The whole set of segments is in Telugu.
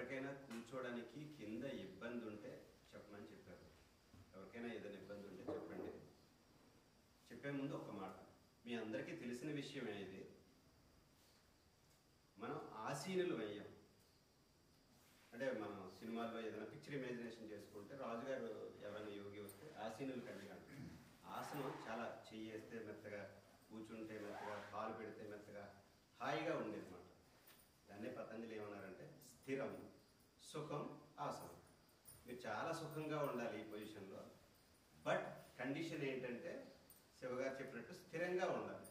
ఎవరికైనా కూర్చోవడానికి కింద ఇబ్బంది ఉంటే చెప్పమని చెప్పారు. ఎవరికైనా ఏదైనా ఇబ్బంది ఉంటే చెప్పండి. చెప్పే ముందు ఒక మాట, మీ అందరికీ తెలిసిన విషయమే ఇది, మనం ఆసీనులు అయ్యాం. అంటే మనం సినిమాల్లో ఏదైనా పిక్చర్ ఇమాజినేషన్ చేసుకుంటే రాజుగారు ఎవరైనా యోగి వస్తే ఆసీనులు కండి కంటే ఆసనం చాలా చెయ్యేస్తే మెత్తగా, కూర్చుంటే మెత్తగా, కాలు పెడితే మెత్తగా, హాయిగా ఉండేది అన్నమాట. దాన్నే పతంజలి ఏమన్నారంటే స్థిరం సుఖం ఆసనం. మీరు చాలా సుఖంగా ఉండాలి ఈ పొజిషన్లో, బట్ కండిషన్ ఏంటంటే శివగారు చెప్పినట్టు స్థిరంగా ఉండాలి.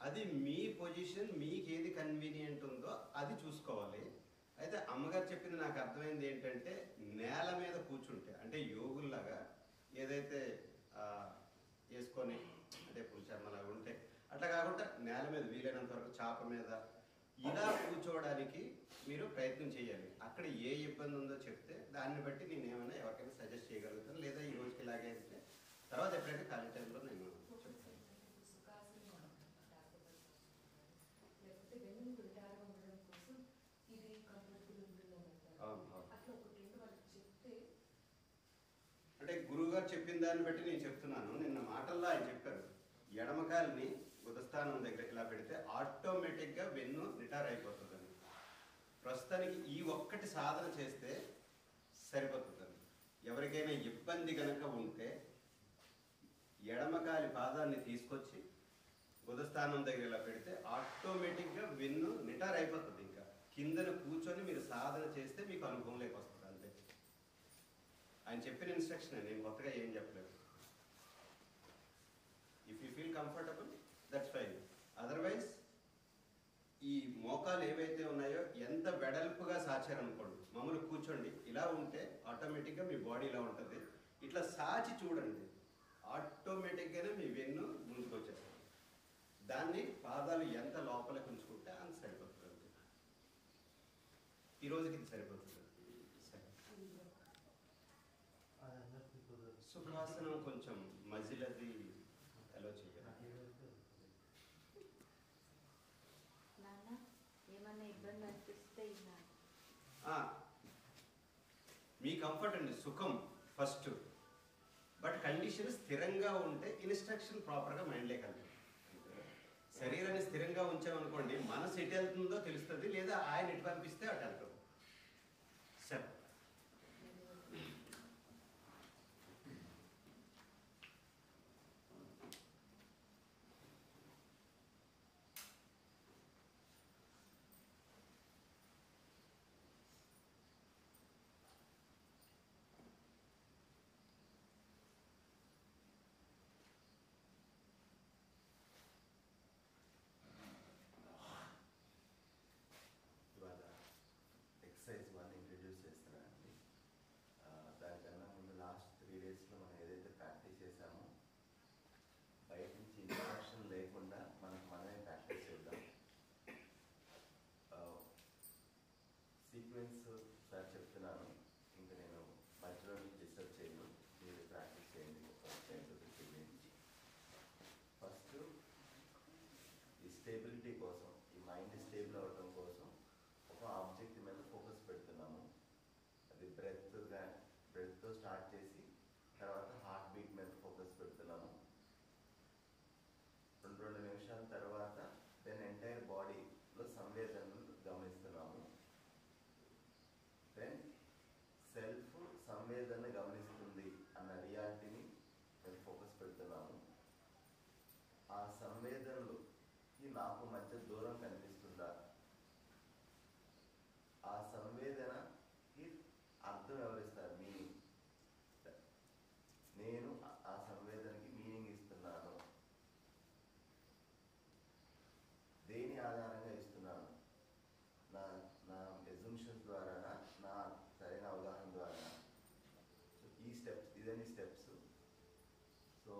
అది మీ పొజిషన్, మీకు ఏది కన్వీనియంట్ ఉందో అది చూసుకోవాలి. అయితే అమ్మగారు చెప్పింది నాకు అర్థమైంది ఏంటంటే, నేల మీద కూర్చుంటే అంటే యోగుల్లాగా ఏదైతే వేసుకొని అంటే పురుషమ్మలాగా ఉంటే అట్లా కాకుండా నేల మీద వీలైనంత వరకు చాప మీద ఇలా కూర్చోవడానికి మీరు ప్రయత్నం చేయాలి. అక్కడ ఏ ఇబ్బంది ఉందో చెప్తే దాన్ని బట్టి నేను ఏమైనా ఎవరికైనా సజెస్ట్ చేయగలుగుతాను, లేదా ఈ రోజుకి ఇలాగే అయితే తర్వాత ఎప్పుడైనా ఖాళీ టైంలో నేను చెప్తాను. అంటే గురువుగారు చెప్పిన దాన్ని బట్టి నేను చెప్తున్నాను. నిన్న మాటల్లో ఆయన చెప్పారు, ఎడమకాయల్ని ఉదస్థానం దగ్గర ఇలా పెడితే ఆటోమేటిక్గా వెన్ను రిటైర్ అయిపోతుందని. ప్రస్తుతానికి ఈ ఒక్కటి సాధన చేస్తే సరిపోతుందని. ఎవరికైనా ఇబ్బంది కనుక ఉంటే ఎడమకాలి పాదాన్ని తీసుకొచ్చి ఉదస్థానం దగ్గర ఇలా పెడితే ఆటోమేటిక్గా వెన్ను రిటైర్ అయిపోతుంది. ఇంకా కిందన కూర్చొని మీరు సాధన చేస్తే మీకు అనుభవంలోకి వస్తుంది అంతే. ఆయన చెప్పిన ఇన్స్ట్రక్షన్, నేను కొత్తగా ఏం చెప్పలేదు. If you feel comfortable that's fine. Otherwise ఈ మోకాలు ఏవైతే ఉన్నాయో ఎంత వెడల్పుగా సాచారనుకోండి, మామూలు కూర్చోండి, ఇలా ఉంటే ఆటోమేటిక్గా మీ బాడీ ఇలా ఉంటుంది. ఇట్లా సాచి చూడండి, ఆటోమేటిక్గానే మీ వెన్ను ముందుకు వచ్చేస్తుంది. దాన్ని పాదాలు ఎంత లోపలికి ఉంచుకుంటే అంత సరిపోతుంది అంతే. ఈ రోజుకి ఇది సరిపోతుంది. సుఖాసనం కొంచెం మజిలది అలో చేయాలి. మీ కంఫర్ట్ అండి, సుఖం ఫస్ట్, బట్ కండిషన్ స్థిరంగా ఉంటే ఇన్స్ట్రక్షన్ ప్రాపర్గా మైండ్లే కలిపి. శరీరాన్ని స్థిరంగా ఉంచామనుకోండి, మనసు ఎటు వెళ్తుందో తెలుస్తుంది, లేదా ఆయన ఎటు పంపిస్తే అటు వెళ్తాం. సరే, ఎక్సర్సైజ్ వన్ ఇంట్రడ్యూస్ చేస్తున్నానండి. దానికన్నా ముందు లాస్ట్ 3 డేస్లో మనం ఏదైతే ప్రాక్టీస్ చేసామో బయట నుంచి ఇన్స్ట్రక్షన్ లేకుండా మనమే ప్రాక్టీస్ చేద్దాం. సీక్వెన్స్ సార్ చెప్తున్నాను, ఇంకా నేను మధ్యలో నుంచి డిస్టర్బ్ చేయను, మీరు ప్రాక్టీస్ చేయండి. ఫస్ట్ ఈ స్టేబిలిటీ కోసం, ఈ మైండ్ స్టేబుల్ అవ్వడం కోసం ఒక ఆబ్జెక్ట్ మీద ఫోకస్ పెడుతున్నాము. అది బ్రెత్తో స్టార్ట్ చేసి తర్వాత హార్ట్ బీట్ మీద ఫోకస్ పెడుతున్నాము. 2 నిమిషాల తర్వాత దెన్ ఎంటైర్ బాడీలో సంవేదనలు గమనిస్తున్నాము. దెన్ సెల్ఫ్ సంవేదన గమనిస్తుంది అన్న రియాలిటీని మేము ఫోకస్ పెడుతున్నాము. ఆ సంవేదనలుకి నాకు మధ్య దూరం కనిపిస్తుందా, ఆ సంవేదనకి అర్థం ఎవరిస్తారు, మీనింగ్. నేను ఆ సంవేదనకి మీనింగ్ ఇస్తున్నాను, దేని ఆధారంగా ఇస్తున్నాను, నా ఎజంప్షన్స్ ద్వారా, నా సరైన అవగాహన ద్వారా. సో ఈ స్టెప్స్, ఇదని స్టెప్స్. సో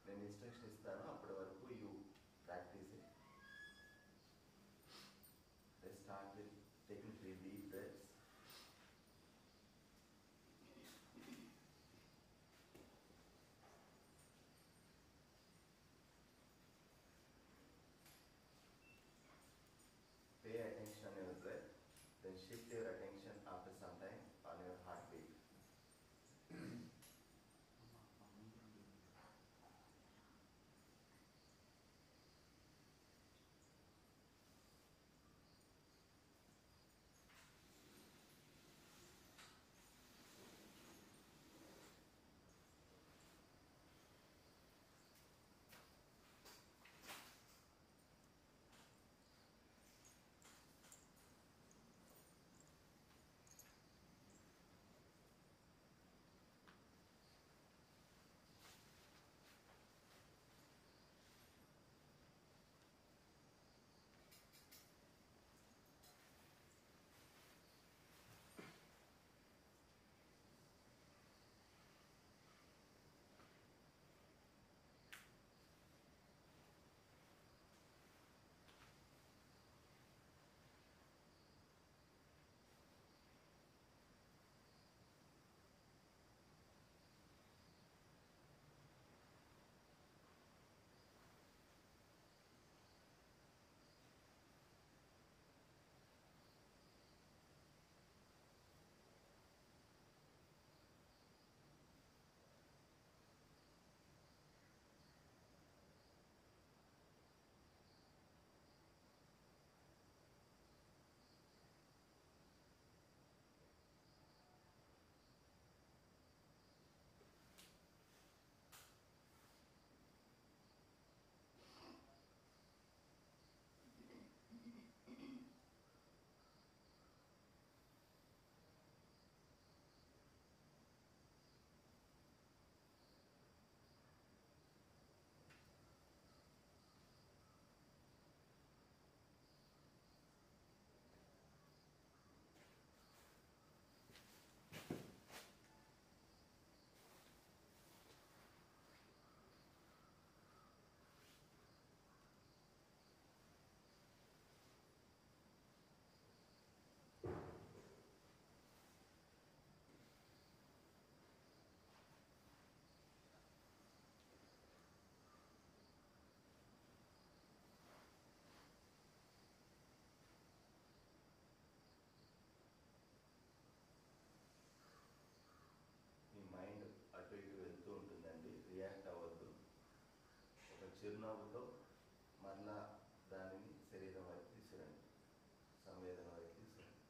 నేను ఇన్స్ట్రక్షన్ ఇస్తాను, అప్పటి వరకు you practice it. Let's start with taking 3 deep breaths. చిరునవ్వుతో మరలా దానిని శరీరం వైపు తీసుకురండి, సంవేదన వైపు తీసుకురండి.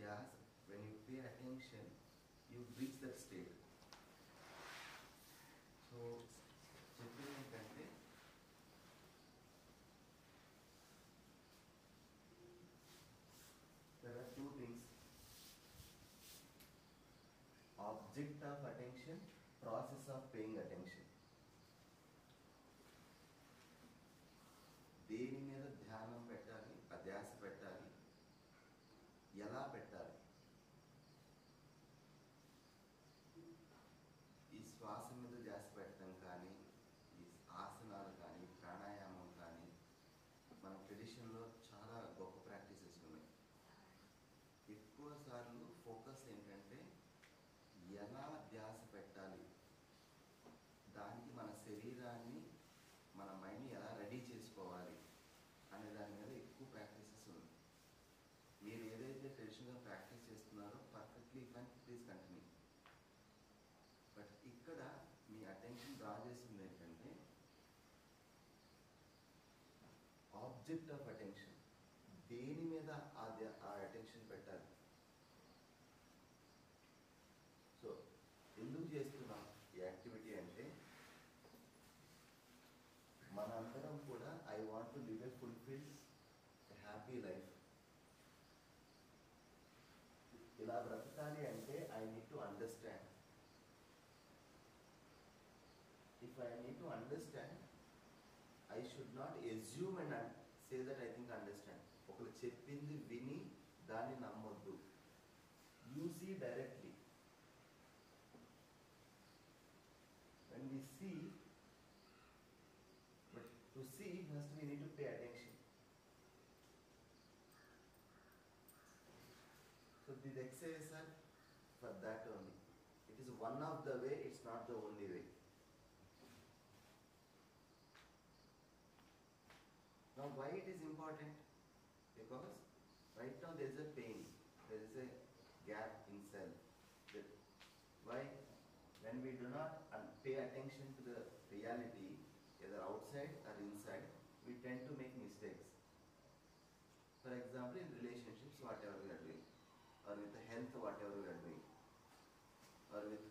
ధ్యాస, when you pay attention, you reach that state. So చెప్పింది ఏంటంటే there are two things: object of attention, process of paying attention. దేని మీద ధ్యానం పెట్టాలి, అధ్యాస పెట్టాలి, ఎలా పెట్టాలి? ఈ శ్వాస మీద ధ్యాస పెట్టడం కానీ, ఈ ఆసనాలు కానీ, ప్రాణాయామం కానీ మన ట్రెడిషన్లో చాలా గొప్ప ప్రాక్టీసెస్ ఉన్నాయి. ఎక్కువ సార్లు ఫోకస్ ఏంటంటే ఎలా ధ్యాస పెట్టాలి, దానికి మన శరీరాన్ని, మన మైండ్ని ఎలా రెడీ చేసుకోవాలి అనే దాని మీద ఎక్కువ ప్రాక్టీసెస్ ఉంది. మీరు ఏదైతే ట్రెడిషనల్గా ప్రాక్టీస్ చేస్తున్నారో పర్ఫెక్ట్లీ ప్లీజ్ కంటిన్యూ. బట్ ఇక్కడ మీ అటెన్షన్ డ్రా చేసింది ఏంటంటే ఆబ్జెక్ట్ ఆఫ్ అటెన్షన్, దేని మీద ఆ అటెన్షన్ పెట్టాలి. సో ఎందుకు చేస్తున్నాం ఈ యాక్టివిటీ అంటే మనందరం కూడా I want to live a fulfilled happy life. ఇలా బ్రతకాలి అంటే I need to understand. If I need to understand, I should not assume and say that I think understand. ఒకరు చెప్పింది విని దాన్ని నమ్మొద్దు. You see directly. When we see, but to see first we need to pay attention. So these exercises are for that only. It is one of the way, it's not the only way. Now why it is important? Because right now there is a pain, there is a gap in self. Why? When we do not pay attention to the reality, either outside or inside, we tend to make mistakes. For example, in relationships, whatever we are doing, or with the health, whatever we are doing, or with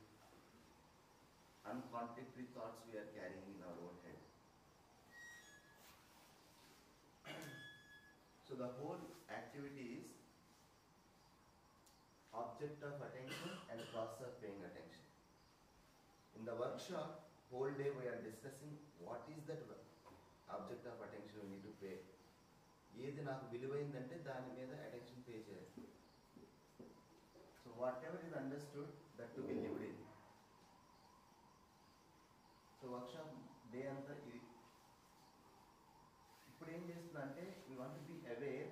uncontacted thoughts we are carrying in our own head. So the whole activity is object of attention and process of paying attention. In the workshop, whole day we are discussing what is that object of attention we need to pay. ఏది నాకు విలువైందంటే దాని మీద అటెన్షన్ పే చేయాలి. So what ever is understood that to be lived in. So workshop day అంతా ఇది. ఇప్పుడు ఏం చేస్తున్నా అంటే we want to be aware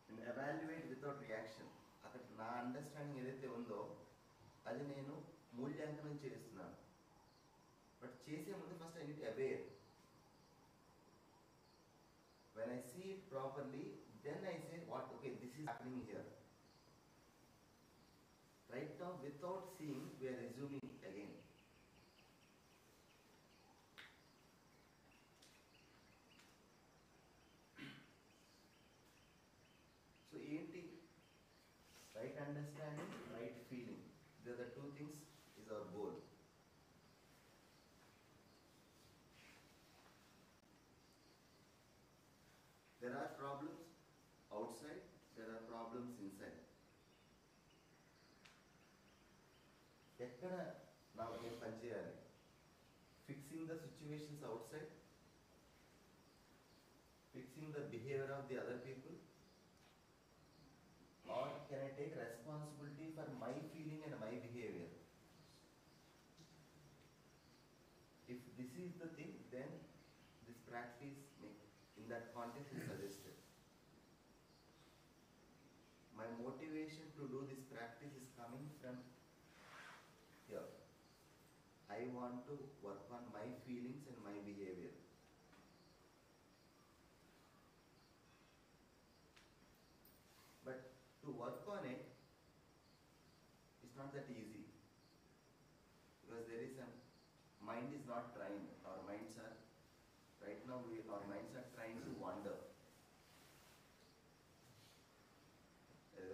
and evaluate without reaction. అక్కడ నా అండర్స్టాండింగ్ ఏదైతే ఉందో అది నేను మూల్యాంకనం చేస్తున్నాను. బట్ చేసే ముందు first I need to aware. When I see it properly, then I say, what, okay, this is happening here. Right now, without seeing, we are assuming again. So, right understanding, right feeling. The other two things is our goal. There are problems outside, there are problems inside. ఎక్కడ నేను పని చేయాలి? Fixing the situations outside, fixing the behaviour of the other people, or can I take responsibility for my feeling and my behaviour? If this is the thing, then this practice in that context is suggested. My motivation to do this practice is coming from here. I want to work on my feelings and my behavior. But to work on it, it's not that easy. Because there is mind is not trained. Our minds are right now, our minds are trying to wander.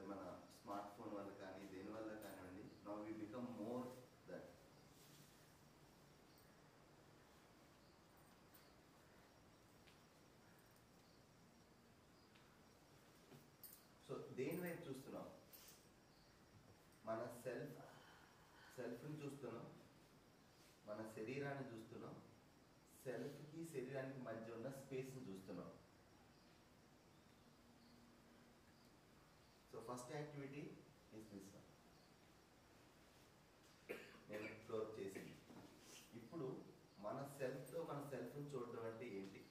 మన స్మార్ట్ సెల్ఫ్ని చూస్తున్నాం, మన శరీరాన్ని చూస్తున్నాం, సెల్ఫ్కి శరీరానికి మధ్య ఉన్న స్పేస్ని చూస్తున్నాం. So first activity is this one. నేను క్లోజ్ చేసింది. ఇప్పుడు మన సెల్ఫ్తో మన సెల్ఫ్ని చూడడం అంటే ఏంటి?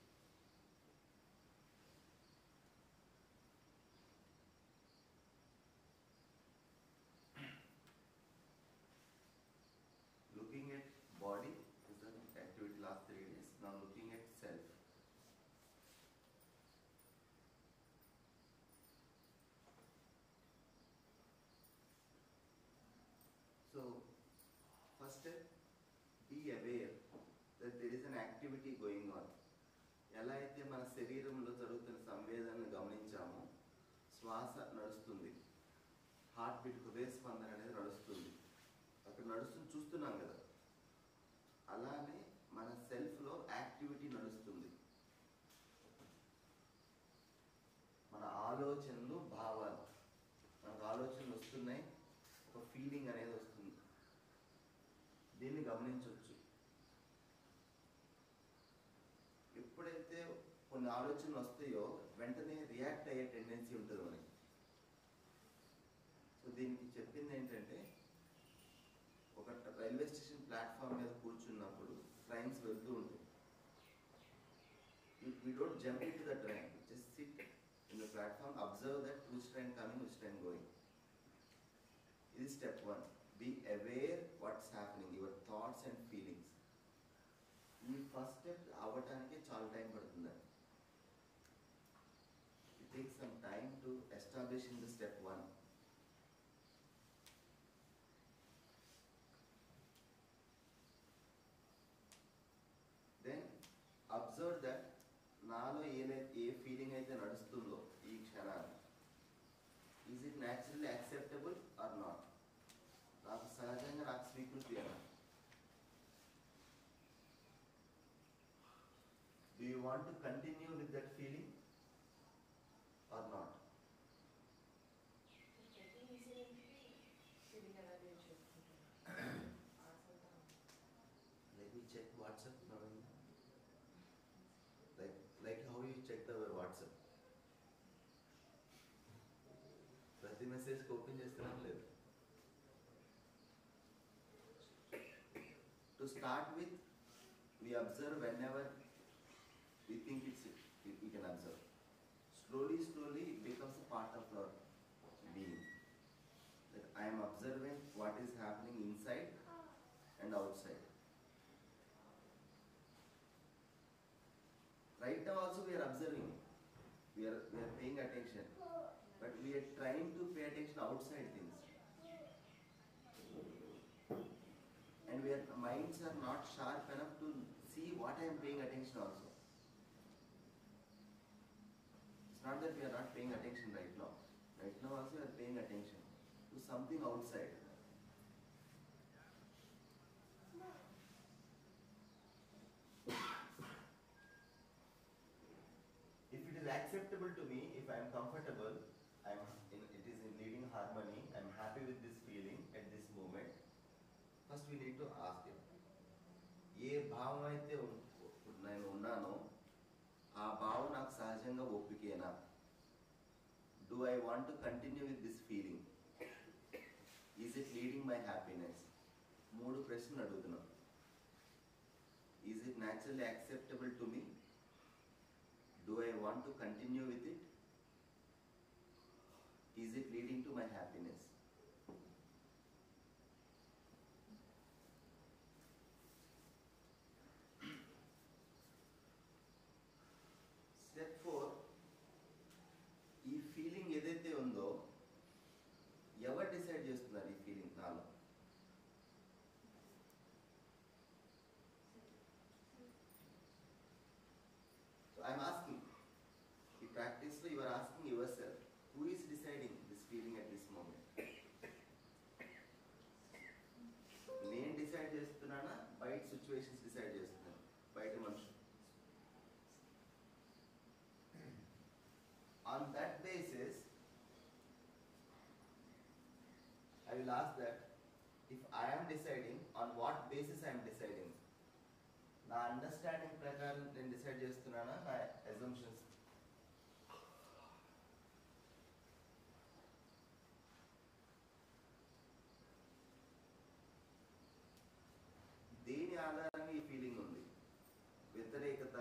Looking at body is the activity last 3 days. Now looking at self. So first step, be aware that there is an activity going on. ఎలా అయితే మన శరీరంలో జరుగుతున్న సంవేదనను గమనించామో, శ్వాస నడుస్తుంది, హార్ట్ బీట్, హృదయ స్పందన అనేది నడుస్తుంది, అక్కడ నడుస్తుంది చూస్తున్నాం కదా. అలానే మన సెల్ఫ్లో యాక్టివిటీ నడుస్తుంది. మన ఆలోచనలు, భావాలు, మనకు ఆలోచనలు వస్తున్నాయి, ఒక ఫీలింగ్ అనేది వస్తుంది, దీన్ని గమనించవచ్చు. ఎప్పుడైతే కొన్ని ఆలోచనలు వస్తాయో వెంటనే రియాక్ట్ అయ్యే టెండెన్సీ ఉంటుంది మనకి. సో దీనికి చెప్పింది ఏంటంటే, ఒక రైల్వే స్టేషన్ ప్లాట్ఫామ్ మీద కూర్చున్నప్పుడు ట్రైన్స్ వెళ్తూ ఉంటాయి. We don't jump into the train, just sit in the platform, observe that which train coming, which train going. This is step 1. Be aware what's happening, your thoughts and feelings. ఈ ఫస్ట్ స్టెప్ అవ్వటానికి చాలా టైం పడుతుంది. It takes some time to establish in the step 1. Then observe that నాలో ఏ ఫీలింగ్ అయితే నడుస్తుందో ఈ క్షణాన్ని, is it naturally acceptable or not? నాకు సహజంగా నాకు స్వీకృతియనా? Do you want to continue with that feeling or not? Let me check WhatsApp now. Like how you check the WhatsApp? ప్రతి మెసేజ్ ఓపెన్ చేస్తున్నాం లేదు. To start with, we observe whenever we think we can observe. Slowly it becomes a part of our being. That I am observing what is happening inside and outside. Right now also we are observing. We are paying attention. But we are trying to pay attention outside things. And our minds are not sharp enough to see what I am paying attention also. It's not that we are not paying attention right now. Right now also we are paying attention to something outside. If it is acceptable to me, if I am comfortable, it is in leading harmony, I am happy with this feeling at this moment, first we need to ask him, ఏ భావం అయితే నేను ఉన్నానో ఆ భావం నాకు సహజంగా ఒప్పికేనా? Do I want to continue with this feeling? Is it leading my happiness? 3 ప్రశ్నలు అడుగుతున్నాం. Is it naturally acceptable to me? Do I want to continue with it? Is it leading to my happiness? Step 4, ఈ ఫీలింగ్ ఏదైతే ఉందో ఎవరు డిసైడ్ చేస్తున్నారు ఈ ఫీలింగ్ నాలో? So I am asking, ఈ practice లో you are asking yourself, who is deciding this feeling at this moment? నేను డిసైడ్ చేస్తున్నానా, బయట సిచ్యువేషన్స్ డిసైడ్ చేస్తున్నాను, బయట మనుషులు? On that basis, I will ask that, if I am deciding, on what basis I am deciding? నా అండర్స్టాండింగ్ ప్రకారం నేను డిసైడ్ చేస్తున్నానా, నా అజంప్షన్స్? దేని ఆధారంగా ఈ ఫీలింగ్ ఉంది? వ్యతిరేకత,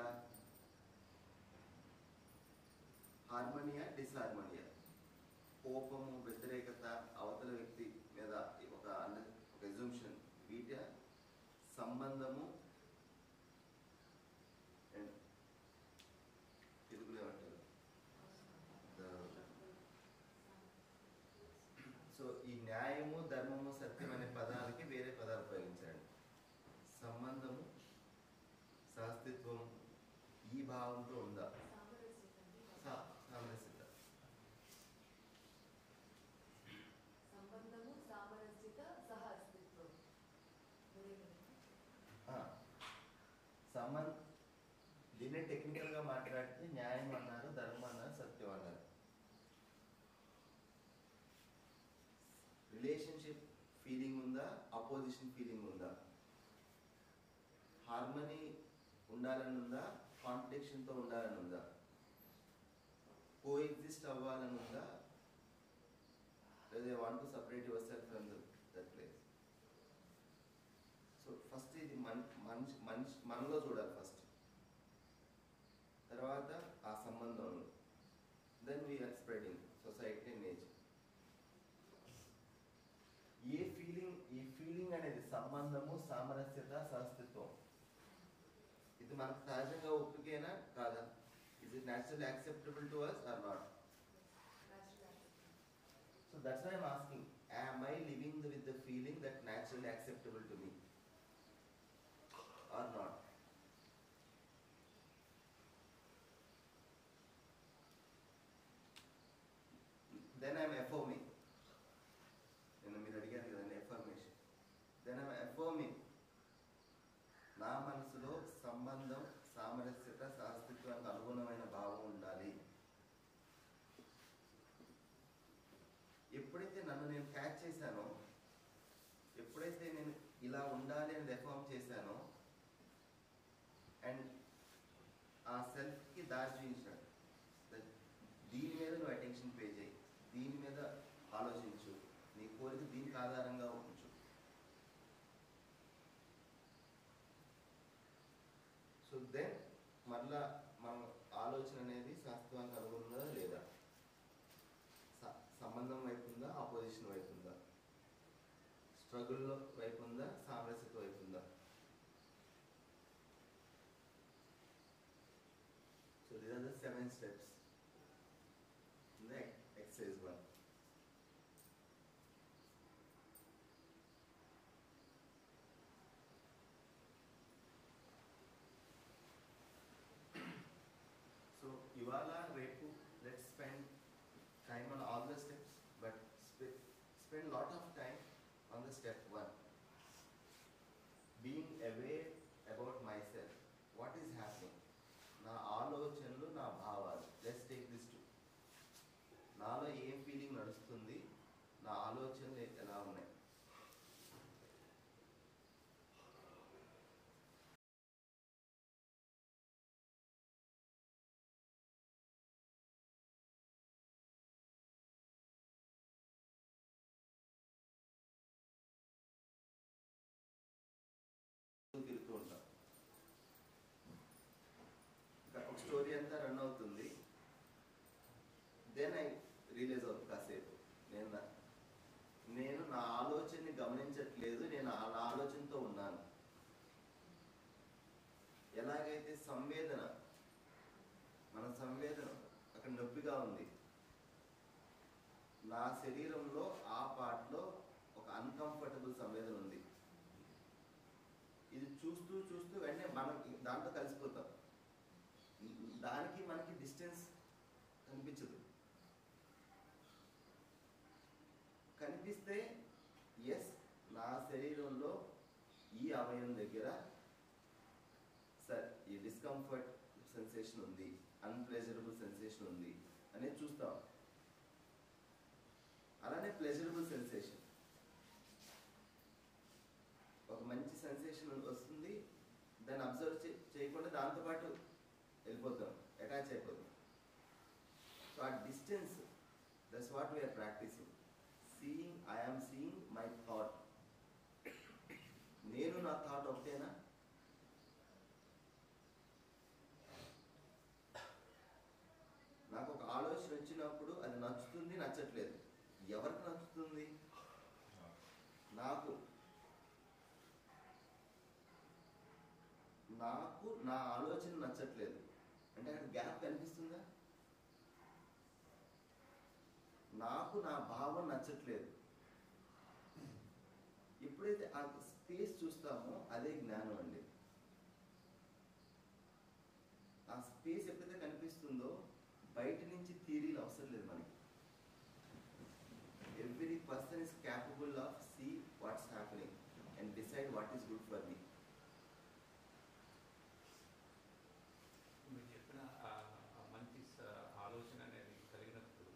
హార్మోనియా, డిస్హార్మోనియా, కోపము, వ్యతిరేకత, అవతల వ్యక్తి మీద ఒక అజంప్షన్, వీటి సంబంధము అండ్ తెలుగులో ఏమంటారు? సో ఈ న్యాయము, ధర్మము, సత్యం అనే పదాలకి వేరే పదాలు ఉపయోగించండి. సంబంధము, శాస్త్రిత్వం ఈ భావంతో ఉందా? సామరస్యత. సంబంధము, సామరస్యత, సహ అస్తిత్వం. దీన్నే టెక్నికల్ గా మాట్లాడితే న్యాయం అన్నారు, ధర్మం అన్నారు, సత్యం అన్నారు. రిలేషన్షిప్ ఫీలింగ్ ఉందా, అపోజిషన్ ఫీలింగ్ ఉందా? హార్మనీ ఉండాలని ఉందా, కాంట్రడిక్షన్తో ఉండాలని ఉందా? కో ఎగ్జిస్ట్ అవ్వాలని ఉందా, లేదా want to separate yourself from that place? So first ఇది మనలో చూడాలి ఫస్ట్, తర్వాత ఆ సంబంధంలో, then we're spreading society and nature. ఈ ఫీలింగ్ అనేది సంబంధము, సామరస్యత, శాస్త్రిత్వం, ఇది మనకు సహజంగా ఒప్పుకేనా కాదా? Is it naturally acceptable to us or not? So that's why I'm asking, am I living with the feeling that naturally acceptable to me or not? Then I'm affirming. మీరు అడిగారు కదండి affirmation. Then I'm affirming. నా మనసులో సంబంధం, సామరస్యత, శాస్త్రిత్వానికి అనుగుణమైన భావం ఉండాలి. ఎప్పుడైతే నన్ను నేను క్యాచ్ చేశానో, ఎప్పుడైతే నేను ఇలా ఉండాలి అని రెఫార్మ్ చేశానో, అండ్ ఆ సెల్ఫ్కి దారి చూపించాడు, దీని మీద నువ్వు అటెన్షన్ పే చేయి, దీని మీద ఆలోచించు, నీ కోరిక దీనికి ఆధారంగా ఉంచు. సో దెన్ మళ్ళా మన ఆలోచన అనేది శాస్త్రానికి అనుగుణంగా లేదా, సంబంధం వైపు ఉందా, ఆపోజిషన్ వైపు ఉందా, స్ట్రగుల్లో వైపు ఉందా, సామరస్యత వైపు ఉందా? So these are the 7 steps in the exercise 1. ఇవాళ రేపు let's spend time on all the steps, but spend lot of time on the step 1, being aware about myself, what is happening, నా ఆలోచనలు, నా భావాలు. let's take this too. నాలో ఏం ఫీలింగ్ నడుస్తుంది, నా ఆలోచనలు ఎలా ఉన్నాయి? తిరుగుతూ ఉంటాం. ఒక స్టోరీ అంతా రన్ అవుతుంది, దెన్ ఐ రియలైజ్ అవుతుంది కాసేపు నేను నా ఆలోచనని గమనించట్లేదు, నేను నా ఆలోచనతో ఉన్నాను. ఎలాగైతే మన సంవేదన అక్కడ నొప్పిగా ఉంది, నా శరీరంలో ఆ పార్ట్లో ఒక అన్కంఫర్టబుల్ సంవేదన ఉంది. ఇది చూస్తూ వెంటనే మనం దాంట్లో కలిసిపోతాం, దానికి మనకి డిస్టెన్స్ కనిపించదు. కనిపిస్తే ఎస్, నా శరీరంలో ఈ అవయవం దగ్గర సార్ ఈ డిస్కంఫర్ట్ సెన్సేషన్ ఉంది, అన్ప్లెజరబుల్ సెన్సేషన్ ఉంది అనేది చూస్తాం. అలానే pleasurable sensation, distance. That's what we are practicing. Seeing, I am seeing my thought. నేను నా థాట్ ఒకటేనా? నాకు ఒక ఆలోచన వచ్చినప్పుడు అది నచ్చుతుంది, నచ్చట్లేదు. ఎవరికి నచ్చుతుంది? నాకు. నాకు నా ఆలోచన నచ్చట్లేదు అంటే అక్కడ గ్యాప్ కనిపిస్తుందా? నాకు నా భావం నచ్చట్లేదు. ఎప్పుడైతే ఆ స్పేస్ చూస్తామో అదే జ్ఞానం అండి. ఆ స్పేస్ ఎప్పుడైతే కనిపిస్తుందో బయట నుంచి థియరీలు అవసరం లేదు మనకి. Every person is capable of see what's happening and decide what is good for me. మీరు చెప్పిన మంచి ఆలోచన అనేది కలిగినప్పుడు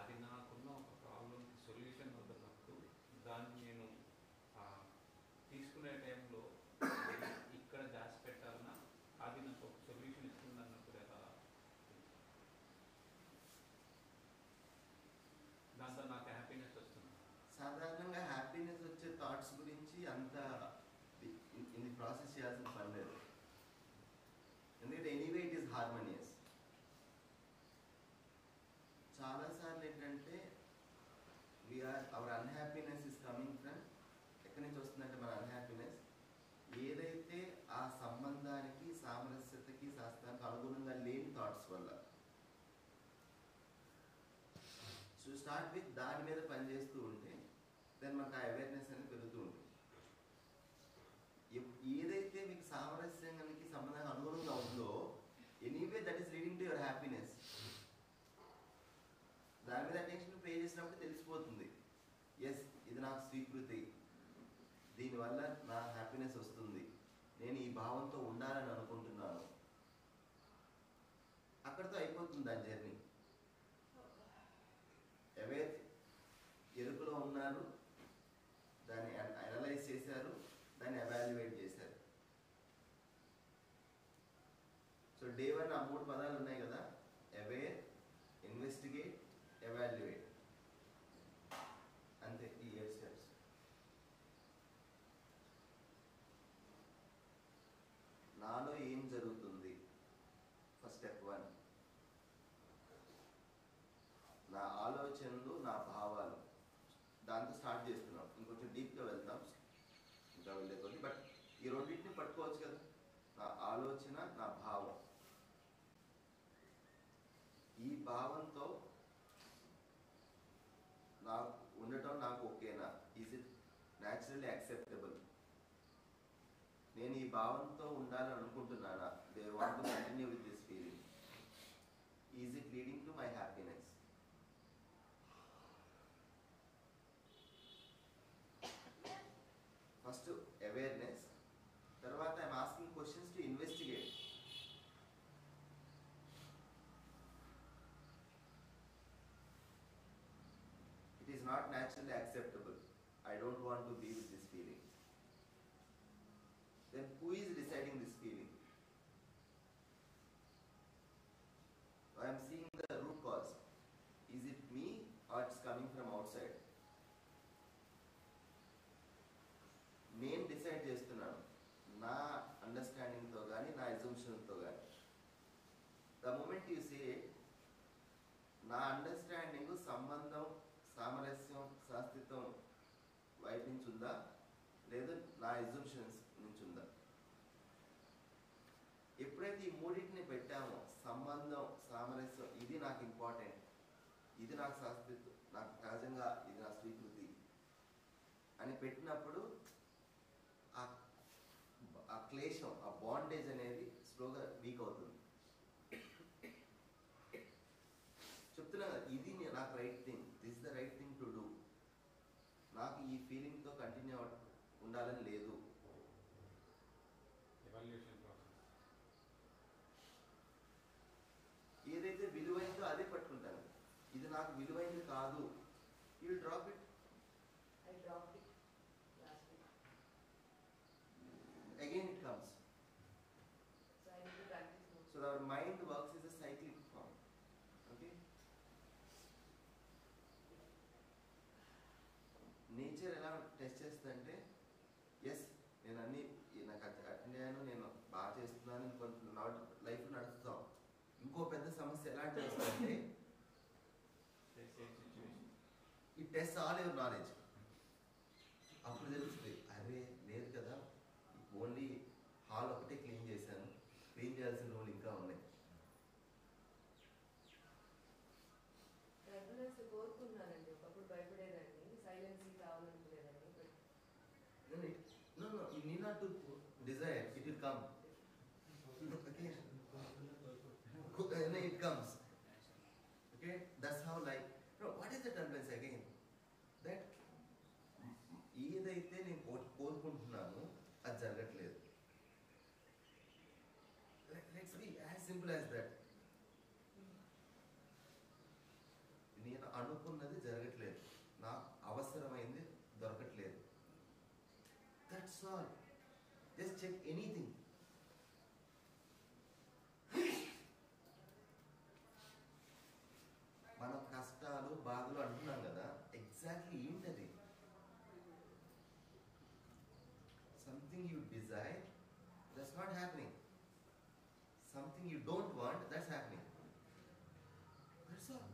అది నాకున్న ఒక ప్రాబ్లంకి సొల్యూషన్ అవుతున్నప్పుడు దాన్ని నేను తీసుకునే టైంలో ఇక్కడ దాచి పెట్టాలన్నా అది నాకు ఒక సొల్యూషన్ ఇస్తుంది అన్నప్పుడు ఎలా దాంతో నాకు హ్యాపీనెస్ వస్తుంది. సాధారణంగా హ్యాపీనెస్ వచ్చే థాట్స్ గురించి అంత ఇది ప్రాసెస్ చేయాల్సిన పని లేదు. ఎందుకంటే ఎనీవే ఇట్ ఈస్ హార్మోనియస్. చాలాసార్లు ఏంటంటే our unhappiness is coming from, ఎక్కడి నుంచి వస్తుందంటే మన అన్హ్యాపీనెస్ ఏదైతే ఆ సంబంధానికి, సామరస్యతకి, శాస్త్రానికి అనుగుణంగా లేని థాట్స్ వల్ల. సో స్టార్ట్ విత్ దాని మీద పనిచేస్తూ ఉంటే దెన్ మనకు ఆ అవేర్నెస్ అనేది పెరుగుతూ ఉంటుంది. ఏదైతే మీకు సామరస్యానికి సంబంధానికి అనుగుణంగా ఉందో anyway that is leading to your happiness. దాని మీద అటెన్షన్ పే చేసినప్పుడు తెలిసిపోతుంది, ఎస్ ఇది నాకు స్వీకృతి, దీనివల్ల నా హ్యాపీనెస్ వస్తుంది, నేను ఈ భావంతో ఉండాలని అనుకుంటున్నాను. అక్కడితో అయిపోతుంది దాని జర్నీ. అవేర్ ఎరుకలో ఉన్నారు, దాన్ని అనలైజ్ చేశారు, దాన్ని ఎవాల్యుయేట్ చేశారు. సో డే 1 ఆ 3 పదాలు ఉన్నాయి కదా, అవేర్, ఇన్వెస్టిగేట్, ఎవాల్యుయేట్. అంతే ఈ 8 స్టెప్స్. నాలో ఏం జరుగుతుంది? First step 1. నా ఆలోచనలు, నా భావాలు, దాంతో స్టార్ట్ చేస్తున్నాం. ఇంకొంచెం డీప్గా వెళ్తాం ఇంకా వెళ్ళే కొద్ది. బట్ ఈ రెండింటిని పట్టుకోవచ్చు కదా, నా ఆలోచన, నా భావం. ఈ భావంతో నాకు ఉండటం నాకు ఓకేనా? Is it naturally acceptable? నేను ఈ భావంతో ఉండాలని అనుకుంటున్నానా? They want to continue with this feeling. Is it leading to my happiness? First awareness, తర్వాత I'm asking questions to investigate. It is not naturally acceptable. I don't want to be with this feeling. Then who is deciding this feeling? I am seeing the root cause. Is it me or it's coming from outside? నేను డిసైడ్ చేస్తున్నాను నా అండర్స్టాండింగ్తో కానీ నా అజంప్షన్తో కానీ. ద మూమెంట్ యూ సే నా అండర్స్టాండింగ్ సంబంధం, సామరస్యం, శాస్త్రిత్వం వైపు నుంచి ఉందా లేదా నా అజంప్షన్స్ నుంచి ఉందా? ఎప్పుడైతే ఈ మూడింటిని పెట్టామో, సంబంధం, సామరస్యం, ఇది నాకు ఇంపార్టెంట్, ఇది నాకు శాస్త్రిత్వం, నాకు సహజంగా ఇది నా స్వీకృతి అని పెట్టినప్పుడు ఆ క్లేశం, ఆ బాండేజ్ అనేది స్లోగా వీక్ అవుతుంది. చెప్తున్నా కదా, ఇది నాకు right thing, this the right thing to do. నాకు ఈ ఫీలింగ్తో కంటిన్యూ ఉండాలని లేదు. Evaluation process. ఏదైతే విలువైందో అదే పట్టుకుంటాను. ఇది నాకు విలువైంది కాదు, you will drop it. I dropped it last week. Again it comes. So I need to practice more. So our mind works as a cyclic form. Okay? Test చేస్తుందంటే ఎస్ నేను అన్ని నాకు అటెండ్ అయ్యాను, నేను బాగా చేస్తున్నాను, కొంత లైఫ్ నడుస్తాం. ఇంకో పెద్ద సమస్య ఎలాంటి వస్తుందంటే ఈ టెస్ట్ ఆల్ యువర్ నాలెడ్జ్. అప్పుడు తెలుస్తుంది అరే లేదు కదా, ఓన్లీ హాల్ ఒకటే క్లీన్ చేశాను, క్లీన్ చేయాల్సిన రూల్ ఇంకా ఉన్నాయి. రెగ్యులర్స్ కోరుకున్నానండి, ఒకప్పుడు భయపడేదాన్ని, silence కావాలనుకునేదాన్ని. No, you need not to desire, it will come. Okay, it comes. Okay, that's how life. No, what is the turbulence again? That ఏదైతే నేను కోరుకుంటున్నాను అది జరగట్లేదు. Let's be as simple as that. నేను అనుకున్నది జరగట్లేదు, నాకు అవసరమైంది దొరకట్లేదు. That's all. Just check anything. మనం కష్టాలు బాధలు అంటున్నాం కదా, ఎగ్జాక్ట్లీ ఏంటది? Something you desire, that's not happening. Something you don't want, that's happening. That's all.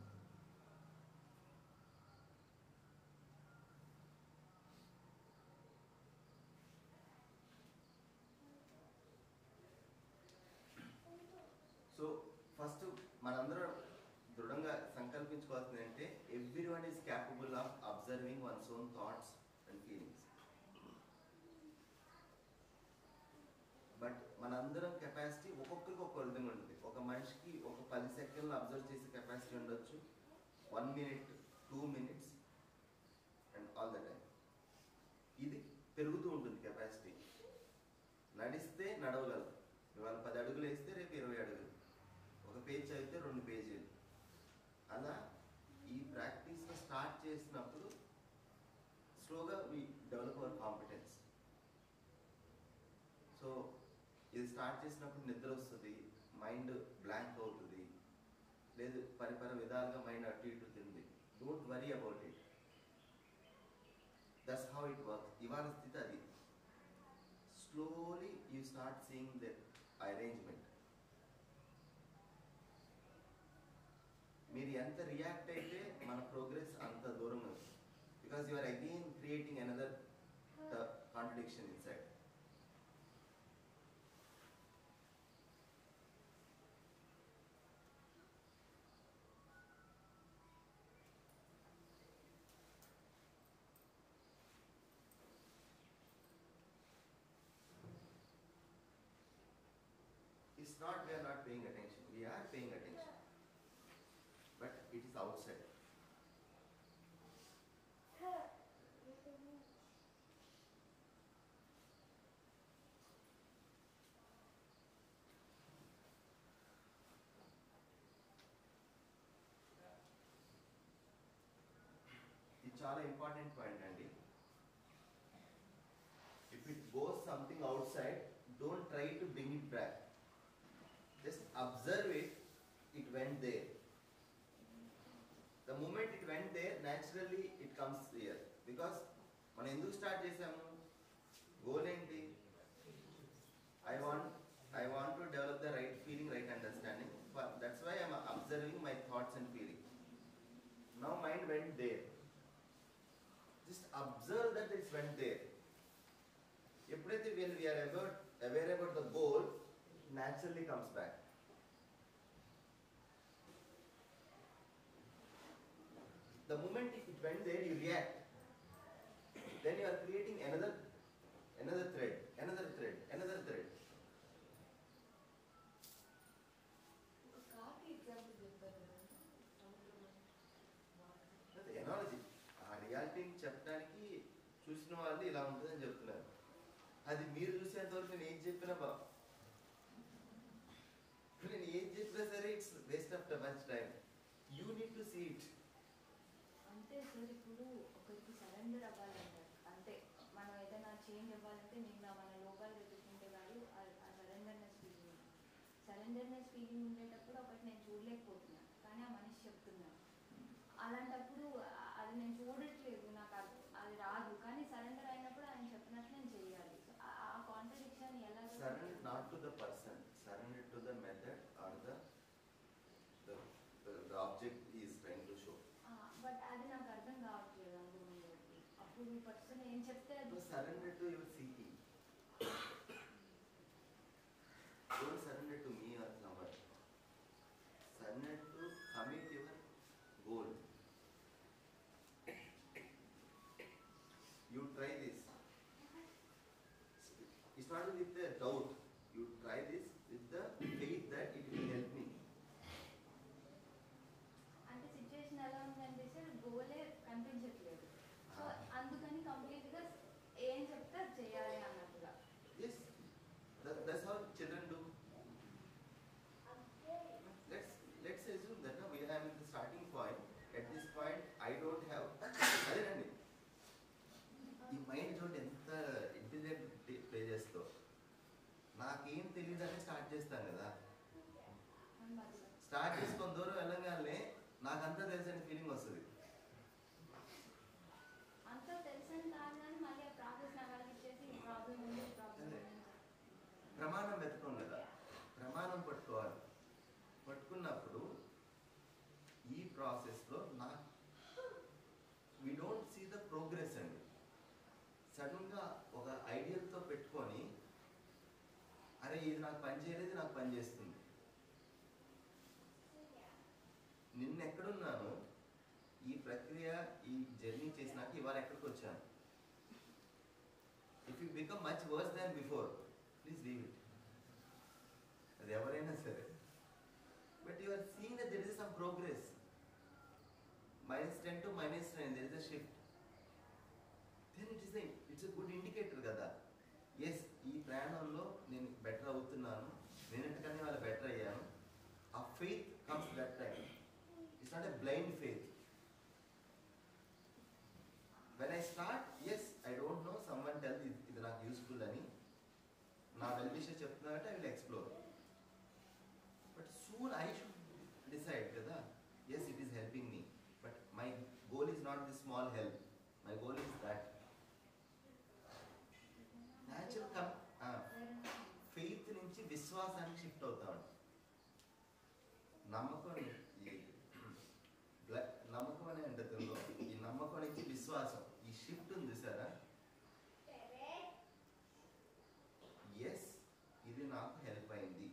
So first మనందరం దృఢంగా సంకల్పించుకోవాల్సింది అంటే everyone is capable of observing once own thoughts and feelings. But మనందరం కెపాసిటీ ఒక్కొక్కరికి ఒక్కొక్క విధంగా ఉంటుంది. ఒక మనిషికి ఒక 10 సెకండ్లు అబ్జర్వ్ చేసే కెపాసిటీ ఉండొచ్చు, 1 minute, 2 minutes and all the time. ఇది పెరుగుతూ ఉంటుంది కెపాసిటీ. నడిస్తే నడవగలరు, ఇవాళ 10 అడుగులు వేస్తే రేపు 20 అడుగులు, ఒక పేజ్ చదివితే 2 పేజీలు. అలా ఈ ప్రాక్టీస్ని స్టార్ట్ చేసినప్పుడు స్లోగా we develop our competence. So ఇది స్టార్ట్ చేసినప్పుడు నిద్ర వస్తుంది, మైండ్ బ్లాంక్ అవుతుంది, లేదు పరిపర విధాలుగా మైండ్ అటు ఇటు తింది. Don't worry about it, that's how it works. ఇవాళ స్థితి అది. Slowly you start seeing the arrangement. మీరు ఎంత రియాక్ట్ అయితే మన ప్రోగ్రెస్ అంత దూరం ఉంది. Because you are again creating another contradiction inside. It's not we are not paying attention. We are paying attention. But it is outside. ఇది చాలా ఇంపార్టెంట్ పాయింట్ అండి. If it goes something outside, don't try to bring it back. Just observe it, it went there. The moment it went there, naturally it comes here. Because మనం ఎందుకు స్టార్ట్ చేసాము? గోల్ ఏంటి? I want to develop the right feeling, right understanding. But that's why I'm observing my thoughts and feelings. Now mind went there. Just observe that it went there. ఎప్పుడైతే when we are aware about the goal, naturally comes back. The moment it went there, you react. Then you are creating another thread. కాకి ఎగ్జాంపుల్ చెప్పారు కదా, That's the analogy. ఆ రియాలిటీని చెప్పడానికి చూసిన వాళ్ళు ఇలా ఉంటుందని చెప్తున్నారు. అది మీరు చూసేంత వరకు నేను ఏం చెప్పినా నేను ఏం చెప్పినా సరే it's waste of much time. You need to see it. అంటే సార్ ఇప్పుడు ఒకరికి సరెండర్ అవ్వాలంటారు. అంటే మనం ఏదైనా చేంజ్ అవ్వాలంటే నేను మన లోపాలు వెతుక్కుంటే కాదు, ఆ సరెండర్నెస్ ఫీలింగ్ ఉండేటప్పుడు ఒకటి నేను చూడలేకపోతున్నాను, కానీ ఆ మనిషి చెప్తున్నాను. అలాంటప్పుడు అది నేను చూడట్లేదు, నాకు అది రాదు, కానీ సరెండర్ ఇప్పుడు పర్సన్ ఏం చెప్తే అది surrender to your seeking. Don't surrender to me or someone. Surrender to commit your goal. You try this. It's not with the doubt. You try this with the faith that it will help me. అంటే సిచ్యువేషన్ ఎలా ఉంది అనిపిస్తే గోలే కనిపించట్లేదు. సో అందుకని కంప్లీట్గా ఏం చెప్తే అది చేయాలి అన్నట్టుగా. Yes, that's how children do. Let's assume that now we are in the starting point. At this point, I don't have. అదేనండి, ఈ మైండ్ చూడండి ఎంత ఇంటెలిజెంట్ ప్లే చేస్తో. నాకేం తెలియదు అని స్టార్ట్ చేస్తాను కదా. స్టార్ట్ చేసుకొని దూరం వెళ్ళగానే నాకంతా తెలుసని ఫీలింగ్ వస్తుంది. అంతా తెలుసని కాదు కానీ మళ్ళీ ఆ ప్రాసెస్ నాకు ఇచ్చేసి ఈ ప్రాబ్లం ఉంది ఈ ప్రాబ్లం ఉంది. ప్రమాణం వెతుకోం కదా, ప్రమాణం పట్టుకోవాలి. పట్టుకున్నప్పుడు ఈ ప్రాసెస్లో we don't see the progress అండి. సడన్గా ఒక ఐడియల్తో పెట్టుకొని అరే ఇది నాకు పని చేయలేదు, నాకు పని చేస్తుంది. నిన్న ఎక్కడున్నాను, ఈ ప్రక్రియ ఈ జర్నీ చేసినాక ఇవాళ ఎక్కడికి వచ్చాను. If you become much worse than before, please leave it. అది ఎవరైనా సరే. But you are seeing that there is some progress. -10 to -9 there is a shift. Then it's a good indicator కదా. ఎస్, ఈ ప్రయాణంలో నేను బెటర్ అవుతున్నాను, నేనంతకన్నా వాళ్ళు బెటర్ అయ్యాను. ఆ faith comes that time. It's not a blind faith. When I start, yes I don't know, someone tell ఇది నాకు యూస్ఫుల్ అని నా వెల్ విషర్ చెప్తున్నారంటే I will explore. But soon I should decide కదా, yes it is helping me, but my goal is not the small help, my goal is that. Natural faith నుంచి విశ్వాసానికి షిఫ్ట్ అవుతామండి. నమ్మకం నమ్మకం అనే అంటలో ఈ నమ్మకం నుంచి విశ్వాసం, ఈ షిఫ్ట్ ఉంది సారా. ఎస్, ఇది నాకు హెల్ప్ అయింది,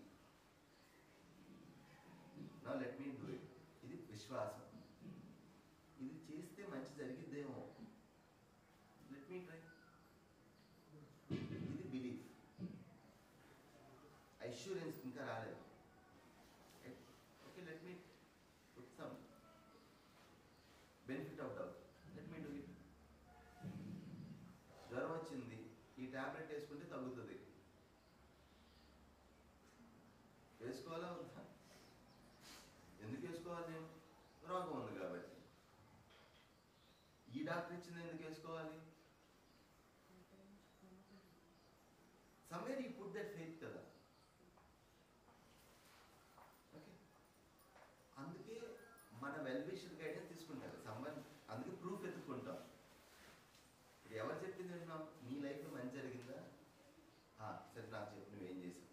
now let me do it. ఇది విశ్వాసం. ఇది చేస్తే మంచి జరిగిద్దేమో, లెట్ మీ ట్రై. ఇది బిలీఫ్. అష్యూరెన్స్ ఇంకా రాలేదు. Okay, let me put some benefit of doubt, let me do it. జ్వరం వచ్చింది, ఈ టాబ్లెట్ వేసుకుంటే తగ్గుతుంది. వేసుకోవాలా వద్దా? ఎందుకు వేసుకోవాలి? నేను రోగం ఉంది కాబట్టి. ఈ డాక్టర్ ఇచ్చింది ఎందుకు వేసుకోవాలి? somewhere you put that faith కదా. ఓకే, అందుకే మన వెల్ విషర్ గైడెన్స్ తీసుకుంటారు సమ్మన్. అందుకే ప్రూఫ్ ఎత్తుకుంటాం. ఇప్పుడు ఎవరు చెప్పింది వింటున్నాం? నీ లైఫ్లో మంచి జరిగిందా? సరే, నాకు చెప్పు, నువ్వేం చేసావు.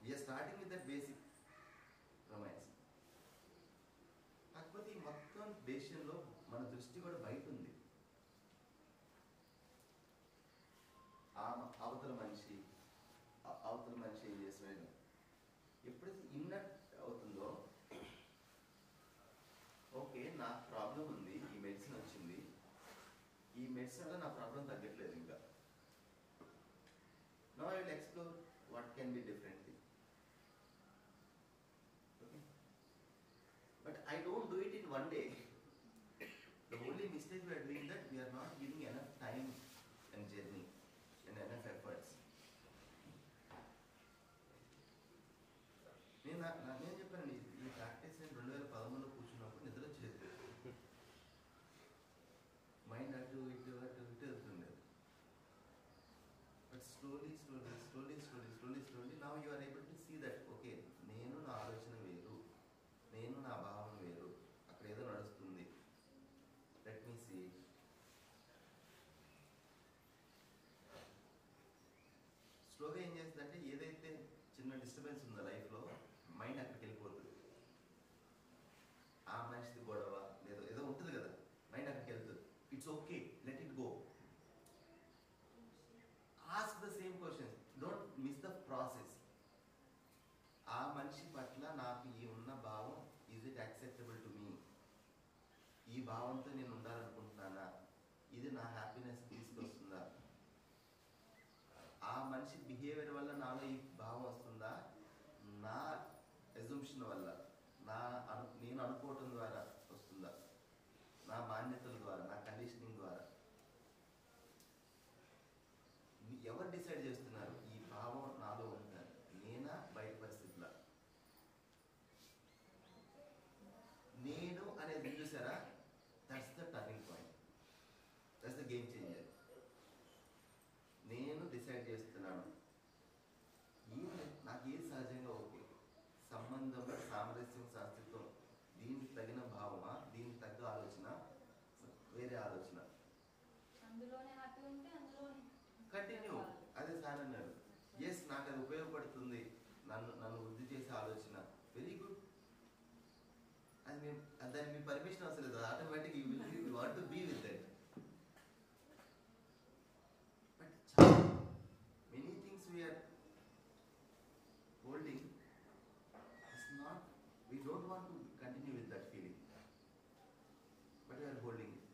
We're starting with that basic promise. కాకపోతే ఈ మొత్తం డెసిషన్లో మన దృష్టి కూడా బయట ఉంది. అవతల మనిషి ఏం చేస్తున్నాడు. ఎప్పుడైతే ఇన్నట్ అవుతుందో, ఓకే నాకు ప్రాబ్లం ఉంది, ఈ మెడిసిన్ వచ్చింది, ఈ మెడిసిన్ వల్ల నా ప్రాబ్లం తగ్గట్లేదు ఇంకా. Now I will explore what can be differently. Okay, but I don't do it in one day. The only mistake we are doing that we are not giving enough time and journey and enough efforts. నేను చెప్పానండి, ఈ ప్రాక్టీస్ నేను 2013లో కూర్చున్నప్పుడు నిద్ర వచ్చేది. మైండ్ అటు ఇటు వెళ్తుండే. But slowly now you are able to see that okay, నేను నా ఆలోచన వేరు, నేను నా భావన వేరు, అక్కడ ఏదో నడుస్తుంది. Let me see. స్లోగా ఏం చేస్తుందంటే, ఏదైతే చిన్న డిస్టర్బెన్స్ ఉందో లైఫ్లో, మైండ్ అక్కడికి వెళ్ళిపోతుంది. ఆ మనిషిది గొడవ ఏదో ఉంటుంది కదా, మైండ్ నాకు ఈ ఉన్న భావం is it acceptable to me, ఈ భావంతో నేను ఉండాలనుకుంటున్నానా, ఇది నా హ్యాపీనెస్ తీసుకొస్తుందా, ఆ మనిషి బిహేవియర్ వల్ల నాలో ఈ భావం వస్తుందా, నా అజంప్షన్ వల్ల నేను అనుకోవటం ద్వారా వస్తుందా, నా మాన్యతల ద్వారా, నా కండిషనింగ్ ద్వారా. ఎవరు డిసైడ్ చేస్తున్నారు ఈ భావం నాలో ఉంటారు, నేనా బయట పరిస్థితుల? నేను అనేది చూసారా, that's the turning point, that's the game changer. నేను డిసైడ్ చేస్తున్నాను నాకు ఏది సహజంగా ఓకే, సంబంధం, సామరస్యం, శాస్త్రిత్వం, దీనికి తగిన భావమా, దీనికి తగ్గ ఆలోచన, వేరే ఆలోచన, అందులోనే హ్యాపీ ఉంటే అందులోనే కంటిన్యూ. అదే సార్ అన్నారు, ఎస్ నాకు అది ఉపయోగపడుతుంది, నన్ను వృద్ధి చేసే ఆలోచన, వెరీ గుడ్. అది మేము దానికి మీ పర్మిషన్ అవసరం లేదు, automatic you will want to be with that. But many things we're holding is not, we don't want to continue with that feeling, but we are holding it.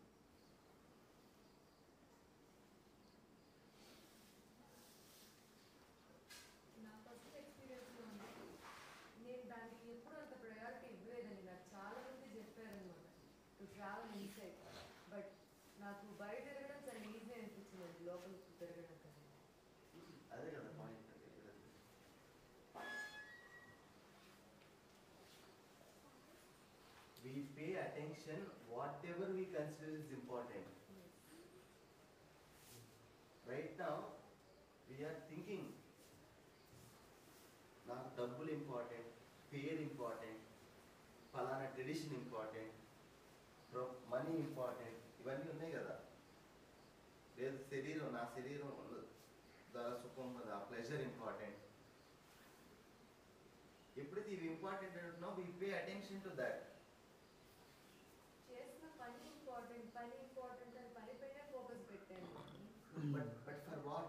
నా ఫస్ట్ ఎక్స్పీరియన్స్లో ఉంది, నేను దానికి ఎప్పుడు అంత ప్రయారిటీ ఇవ్వలేదని నాకు చాలా మంది చెప్పారనమాట, టు ట్రావెల్ ఇన్సైడ్. బట్ నాకు బయట తిరగడం చాలా ఈజీ అనిపించింది లోపలికి తిరగడం కన్నా. అదే కదా point. We pay attention whatever we consider is important. Right now we are thinking నాకు డబ్బులు ఇంపార్టెంట్, పేరు ఇంపార్టెంట్, ఫలానా ట్రెడిషన్ ఇంపార్టెంట్, మనీ ఇంపార్టెంట్, ఇవన్నీ ఉన్నాయి కదా. లేదు శరీరం, నా శరీరం ద్వారా సుఖం, ఆ ప్లెజర్ ఇంపార్టెంట్. ఎప్పుడైతే ఇవి ఇంపార్టెంట్ అంటున్నావు, we pay attention to that. చేసిన పని ఇంపార్టెంట్ అని పని పైన ఫోకస్ పెట్టాను. But for what?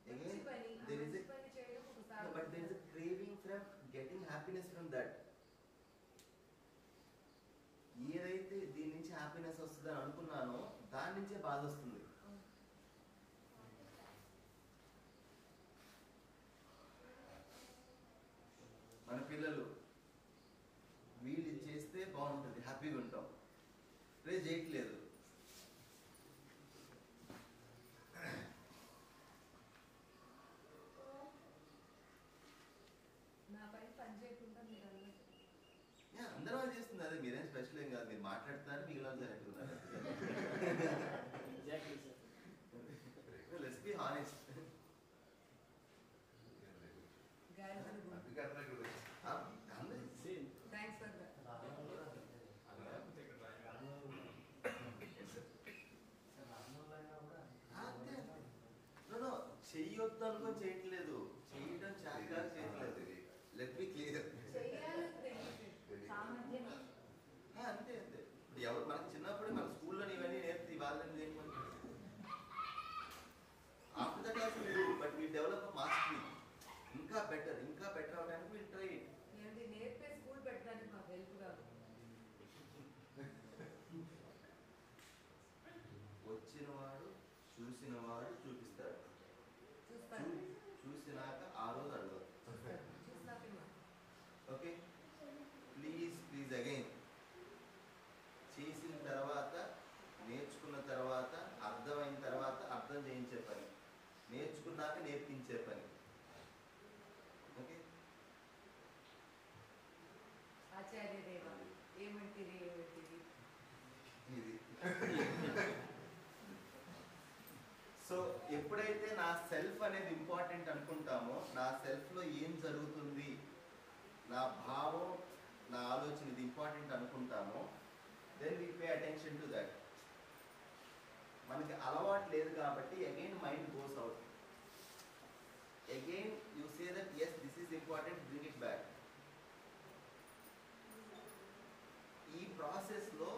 మంచి Again, పని, ఆ there is మంచి a పని చేయడం ఒక no, but there is a craving from getting happiness from that. ఏదైతే దీని నుంచి హ్యాపీనెస్ వస్తుందని అనుకున్నానో దాని నుంచే బాధ వస్తుంది. మన పిల్లలు వీళ్ళు ఇది చేస్తే బాగుంటుంది, హ్యాపీగా ఉంటాం, ప్రే చేయట్లేదు. నా పని చేయకుండా మీరు అన్నట్టు అందరూ అది చేస్తుంది, అదే మీరేం స్పెషల్ ఏం కాదు, మీరు మాట్లాడుతున్నారు, మిగిలిన జరుగుతున్నారు. Let's be honest. Thanks for that. చెయ్యొద్దు అనుకొని చేయట్లేదు, చేయడం చాలా చేయట్లేదు. Let be clear. చేయాలని తెలియదు. సామర్థ్యం అంతే అంతే. ఇప్పుడు ఎవరు మనకి చిన్నప్పుడే మన స్కూల్లో ఇవన్నీ నేర్పి వాళ్ళని లేకపోతే after the class we do, but we develop mastery. ఇంకా బెటర్ అవడానికి వీ ట్రై ఇట్. ఏమంటే నేర్పే స్కూల్ పెట్టడానికి మాకు హెల్ప్ కాదు. వచ్చినవాడు చూసినవాడు చూపిస్తాడు, చూస్తాను చూసినాక ఆ రోజు అడగదు. చూస్తాను. Okay, please again. చేసిన తర్వాత, నేర్చుకున్న తర్వాత, అర్థమైన తర్వాత అర్థం చేయించే పని, నేర్చుకున్నాక నేర్పించే పని. ఓకే, ఆచార్య దేవ ఏమంటిది ఇది. సో ఎప్పుడైతే నా సెల్ఫ్ అనేది ఇంపార్టెంట్ అనుకుంటామో, నా సెల్ఫ్లో ఏం జరుగుతుంది, నా భావం, నా ఆలోచన ఇది ఇంపార్టెంట్ అనుకుంటామో, then we pay attention to that. మనకి అలవాటు లేదు కాబట్టి again mind goes out. Again you say that yes this is important, bring it back. ఈ ప్రాసెస్లో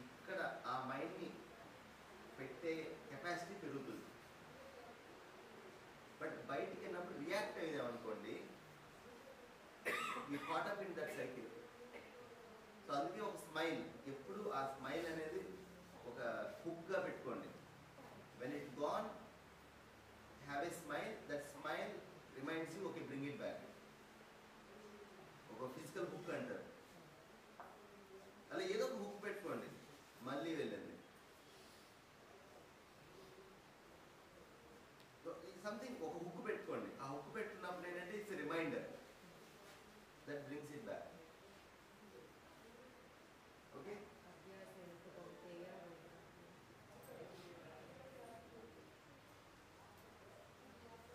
ఇక్కడ ఆ మైండ్ని పెట్టే కెపాసిటీ పెరుగుతుంది. బట్ బయటికి వెళ్ళినప్పుడు రియాక్ట్ అయ్యాం అనుకోండి, you caught up in that cycle. So అందుకే ఒక స్మైల్, ఎప్పుడు ఆ స్మైల్ అనేది ఒక హుక్గా పెట్టుకోండి. When it gone have a smile, that smile reminds you, okay bring it back. ఒక ఫిజికల్ హుక్ అంటారు, అలా ఏదో ఒక హుక్ పెట్టుకోండి, మళ్ళీ వెళ్ళండి. సంథింగ్ ఒక హుక్ పెట్టుకోండి. ఆ హుక్ పెట్టుకున్నప్పుడు ఏంటంటే it's reminder that brings it back. Okay,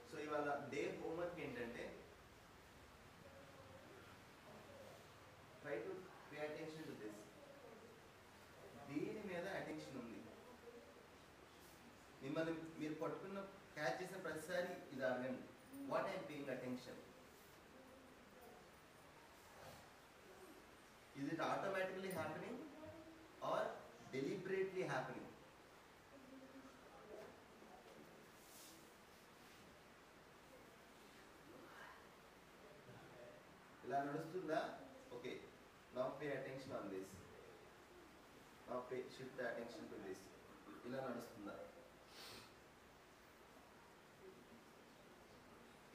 so ఇవాళ డే హోంవర్క్ ఏంటంటే try to pay attention to this. దేని మీద అటెన్షన్ ఉంది, మిమ్మల్ని మీరు పట్టుకున్న క్యాచ్ చేసిన ప్రతిసారి ఇది అడగండి, what I'm paying attention. Is it automatically happening or deliberately happening? ఇలా నడుస్తుందా? Okay, now pay attention on this. Now shift the attention to this. ఇలా నడుస్తుందా?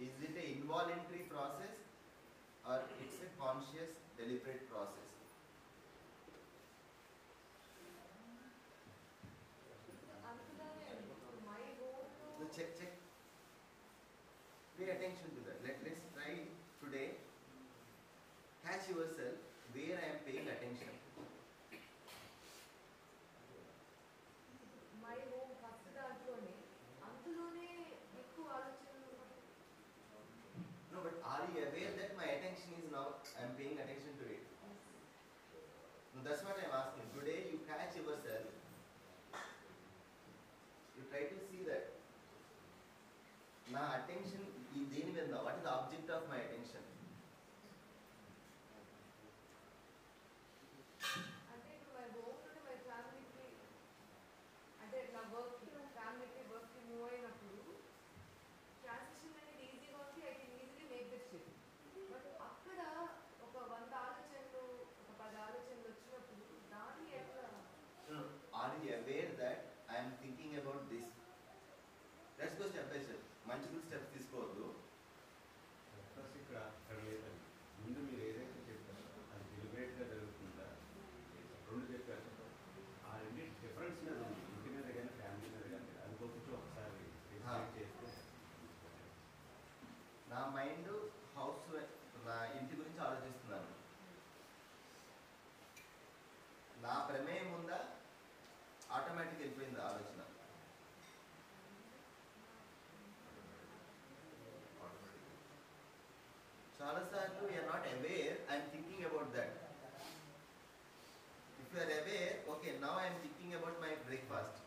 Is it a involuntary process or it's a conscious, deliberate process? So check. Pay attention to that. Let's try today. Catch yourself where I am paying attention. My home first దాంట్లోనే అందులోనే ఎక్కువ ఆలోచనలు. No, but are you aware that my attention is now, I am paying attention to it? No, that's what I am asking. Today you catch yourself. You try to see that. నా అటెన్షన్ ఈ దేని మీద, what is the object of my attention? అంటే ఇప్పుడు మై హోమ్ నుండి మై ఫ్యామిలీకి, అంటే నా వర్క్కి ఫ్యామిలీకి వర్క్కి మూవ్ అయినప్పుడు ట్రాన్సిషన్ అనేది ఈజీగా ఉంది. I can easily make this shift. But అక్కడ ఒక 100 ఆలోచనలు, ఒక 10 ఆలోచనలు వచ్చినప్పుడు దాన్ని ఎట్లా? Are you aware that I am thinking about this? Let's go step by step. మంచి స్టెప్స్ తీసుకోవద్దు. ఫస్ట్ ఇక్కడ లేదండి, ముందు మీరు ఏదైతే చెప్పారో అది డెలిబరేట్గా జరుగుతుందా, రెండు చెప్పారు, ఆ రెండింటి డిఫరెన్స్ మీద ఉంది, ఇంటి మీద కానీ ఫ్యామిలీ మీద కానీ, అది కొంచెం ఒకసారి రిఫ్లెక్ట్ చేస్తే. నా మైండ్ హౌస్, నా ఇంటి గురించి ఆలోచిస్తున్నాను. నా ప్రమేయం ఉందా, ఆటోమేటిక్ వెళ్ళిపోయింది ఆలోచన. చాలాసార్లు you're not aware, I'm thinking about that. If you're aware, okay now I'm thinking about my breakfast.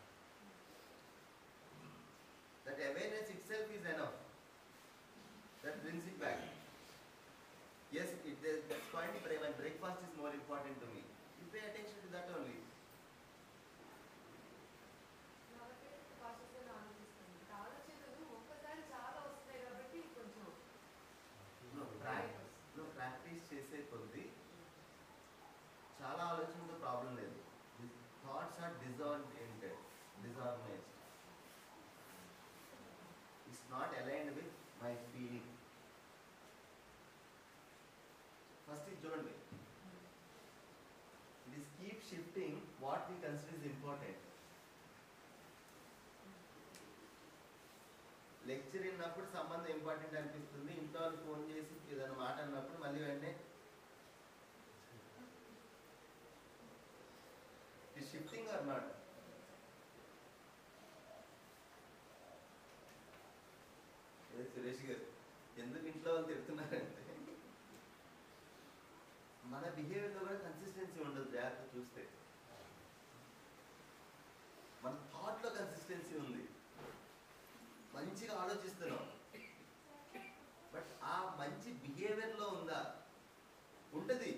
That awareness itself is enough. That brings it back. Yes, that's point. My breakfast is more important to me. You pay attention to that only. కాబట్టి కాన్షియస్గా ఆలోచిస్తాను. ఆలోచనలు ఒక్కసారి చాలా వస్తున్నాయి కాబట్టి కొంచెం ప్రాక్టీస్ చేసే కొద్దీ చాలా ఆలోచనతో ప్రాబ్లం లేదు. Thoughts are disorganised. It's not aligned with my feeling. First ఇది చూడండి, it is keep shifting what we consider is important. Lecture విన్నప్పుడు సంబంధం ఇంపార్టెంట్ అనిపిస్తుంది, ఇంట్లో వాళ్ళు ఫోన్ చేసి ఏదైనా మాట అన్నప్పుడు మళ్ళీ వెంటనే it shifting or not? Suresh గారు ఎందుకు ఇంట్లో వాళ్ళు తిడుతున్నారంటే మన బిహేవియర్లో కూడా కన్సిస్టెన్సీ ఉండదు. జాగ్రత్త చూస్తే మన థాట్లో కన్సిస్టెన్సీ ఉంది, మంచిగా ఆలోచిస్తున్నాం, బట్ ఆ మంచి బిహేవియర్లో ఉందా? ఉంటుంది,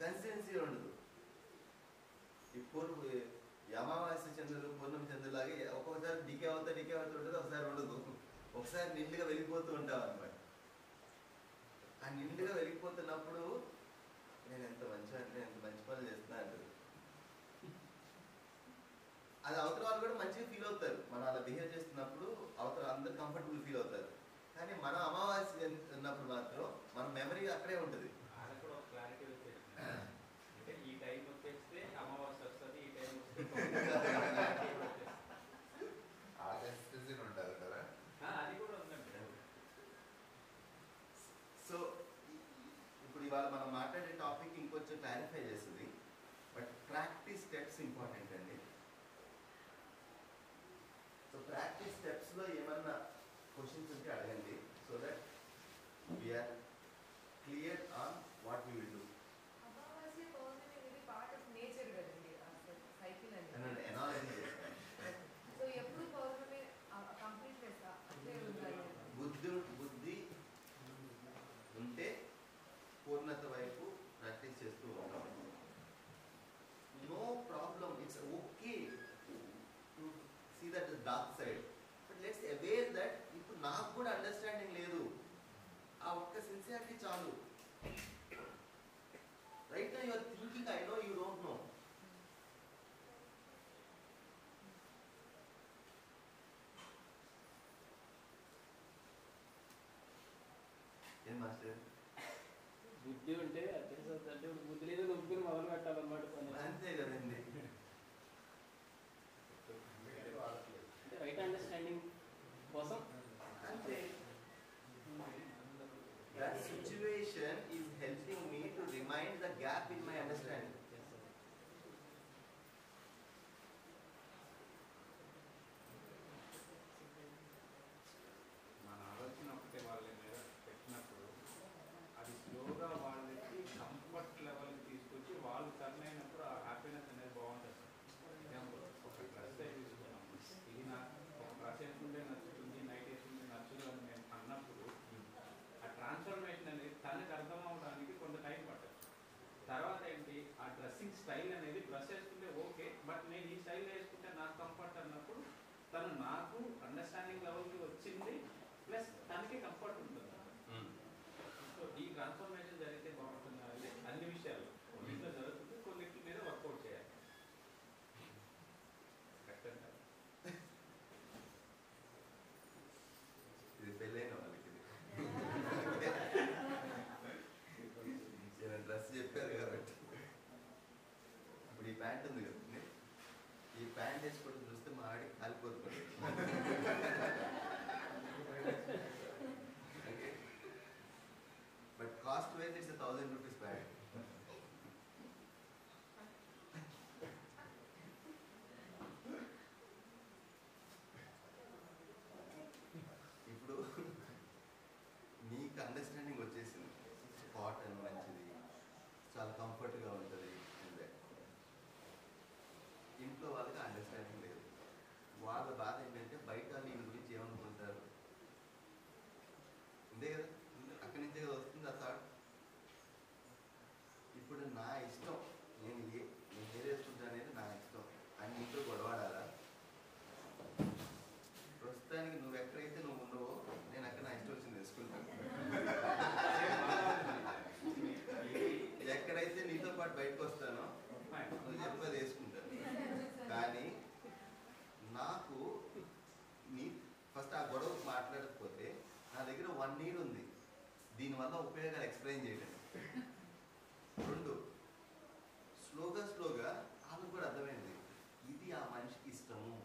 కన్సిస్టెన్సీ ఉండదు. ఇప్పుడు అమావాస్య చంద్రులు పూర్ణమి చంద్రులాగే ఒక్కొక్కసారి డికే అవుతా ఉంటుంది, ఒకసారి ఉండదు, ఒకసారి నిండుగా వెళ్ళిపోతూ ఉంటాం అనమాట. ఆ నిండుగా వెళ్ళిపోతున్నప్పుడు నేను ఎంత మంచి పనులు చేస్తున్నా అంటారు. అది అవతల వాళ్ళు కూడా మంచిగా ఫీల్ అవుతారు. మనం అలా బిహేవ్ చేస్తున్నప్పుడు అవతల అందరు కంఫర్టబుల్ ఫీల్ అవుతారు. కానీ మనం అమావాస్య ఉన్నప్పుడు మాత్రం మన మెమరీ అక్కడే ఉంటుంది. వాళ్ళకి కూడా ఒక క్లారిటీ వచ్చేది. అంటే ఈ టైం వచ్చేస్తే అమావాస్య వస్తుంది, ఈ టైం వస్తే ఉంటారు కదా. అది కూడా ఉందండి. సో ఇప్పుడు ఇవాళ మనం మాట్లాడే టాపిక్ ఇంకొంచెం క్లారిఫై చేస్తుంది. బట్ ప్రాక్టీస్ స్టెప్స్ ఇంపార్టెంట్ అండి. సో ప్రాక్టీస్ స్టెప్స్లో ఏమన్నా క్వశ్చన్స్ ఉంటే అడగండి. So that we're clear on what we will do. అమావాస్య పౌర్ణమి అనేది పార్ట్ ఆఫ్ నేచర్ కదండి, సైకిల్ అనేది. ఎనాలజీ చేస్తాను. సో ఎప్పుడు పౌర్ణమి కంప్లీట్నెస్ అంటే ఉండాలి. బుద్ధి ఉంటే పూర్ణత వైపు ప్రాక్టీస్ చేస్తూ ఉంటాం. No problem, it's okay to see that dark side. But let's aware that ఇప్పుడు నాకు కూడా అండర్స్టాండింగ్ లేదు. ఆ ఒక్క సిన్సియారిటీ చాలు. Right now you are thinking I know you don't know. ఏం మాస్టర్? బుద్ధి ఉంటే అంటే బుద్ధి లేదా నొప్పుకుని మొదలు పెట్టాలన్నమాట పని. అంతే కదండి. రైట్ అండర్స్టాండింగ్ కోసం అంతే. That situation is helping me to remind the gap in my understanding. మన ఆలోచన ఒకటే వాళ్ళ మీద పెట్టినప్పుడు అది స్లోగా వాళ్ళకి కంఫర్ట్ లెవెల్కి తీసుకొచ్చి వాళ్ళు టర్న్ అయినప్పుడు ఆ హ్యాపీనెస్ అనేది బాగుంటుంది. ఎగ్జాంపుల్ ఒక డ్రెస్ తీసుకున్నాం, ఇది నాకు ఒక డ్రెస్ వేసుకుంటే నచ్చుతుంది, నైట్ వేసుకుంటే నచ్చదు అని నేను అన్నప్పుడు ఆ ట్రాన్స్ఫర్మేషన్ అనేది తనకు అర్థం అవడానికి కొంత టైం పట్టదు. తర్వాత ఏంటి, ఆ డ్రెస్సింగ్ స్టైల్ అనేది డ్రెస్ వేసుకుంటే ఓకే, బట్ నేను ఈ స్టైల్ వేసుకుంటే నాకు కంఫర్ట్ అన్నప్పుడు తను నాకు అండర్స్టాండింగ్ లెవెల్కి వచ్చింది, ప్లస్ తనకి కంఫర్ట్ ఉంటుంది. సో ఈ ట్రాన్స్ఫర్మేషన్ జరిగితే బాగుంటుంది అనేది అన్ని విషయాలు కొన్నింటిలో జరుగుతుంది, కొన్నింటి మీద వర్కౌట్ చేయాలి. కరెక్ట్ అంటారు. ఇది పెళ్ళైన వాళ్ళకి ఇది. నేను డ్రెస్ చెప్పారు కాబట్టి. ఇప్పుడు ఈ ప్యాంట్ ఉంది కదండి, ఈ ప్యాంట్ వేసుకోవడం చూస్తే మా ఆడికి కాలిపోతుంది. But cost wise it's 1000 rupees pant. ఇప్పుడు నీకు అండర్స్టాండింగ్ వచ్చేసింది, కాటన్ మంచిది, చాలా కంఫర్ట్గా ఉంటుంది. ఇంట్లో వాళ్ళకి అండర్స్టాండింగ్ లేదు. వాళ్ళ బాధ ఏంటంటే బయట దీని గురించి ఏమనుకుంటారు. అంతే కదా, అక్కడి నుంచే కదా వస్తుంది ఆ థాట్. ఇప్పుడు నా ఇష్టం, నేను ఏదేసుకుంటా అనేది నా ఇష్టం అని ఇంట్లో గొడవాడాలా? ప్రస్తుతానికి నువ్వు ఎక్కడైతే నువ్వు ఉండవో నేను అక్కడ నా ఇష్టం వచ్చింది వేసుకుంటాను. ఎక్కడైతే నీతో పాటు బయటకు వస్తానో నువ్వు చెప్పేది వేసుకుంటాను. కానీ నాకు నీ ఫస్ట్ ఆ గొడవ మాట్లాడకపోతే నా దగ్గర 1 నీడ్ ఉంది, దీనివల్ల ఉపయోగాలు ఎక్స్ప్లెయిన్ చేయడం. 2 స్లోగా వాళ్ళకు కూడా అర్థమైంది, ఇది ఆ మనిషికి ఇష్టము.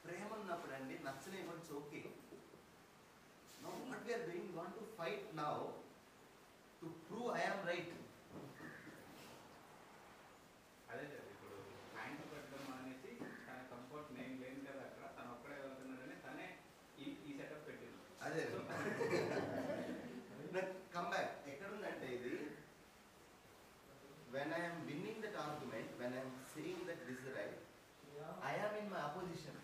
ప్రేమ ఉన్నప్పుడు అండి నచ్చని ఇవ్వచ్చు, okay. Now what we are doing, we want to fight now to prove I am right. అదే సార్, ఇప్పుడు ప్యాంట్ పెట్టడం అనేసి తన కంఫర్ట్ నేను లేను కదా అక్కడ, తను ఒక్కడే వెళ్తున్నాడని తనే ఈ సెటప్ పెట్టింది. అదే కమ్ బ్యాక్ ఎక్కడుందంటే ఇది, when I am winning that argument, when I am saying that this is right, I am in my opposition.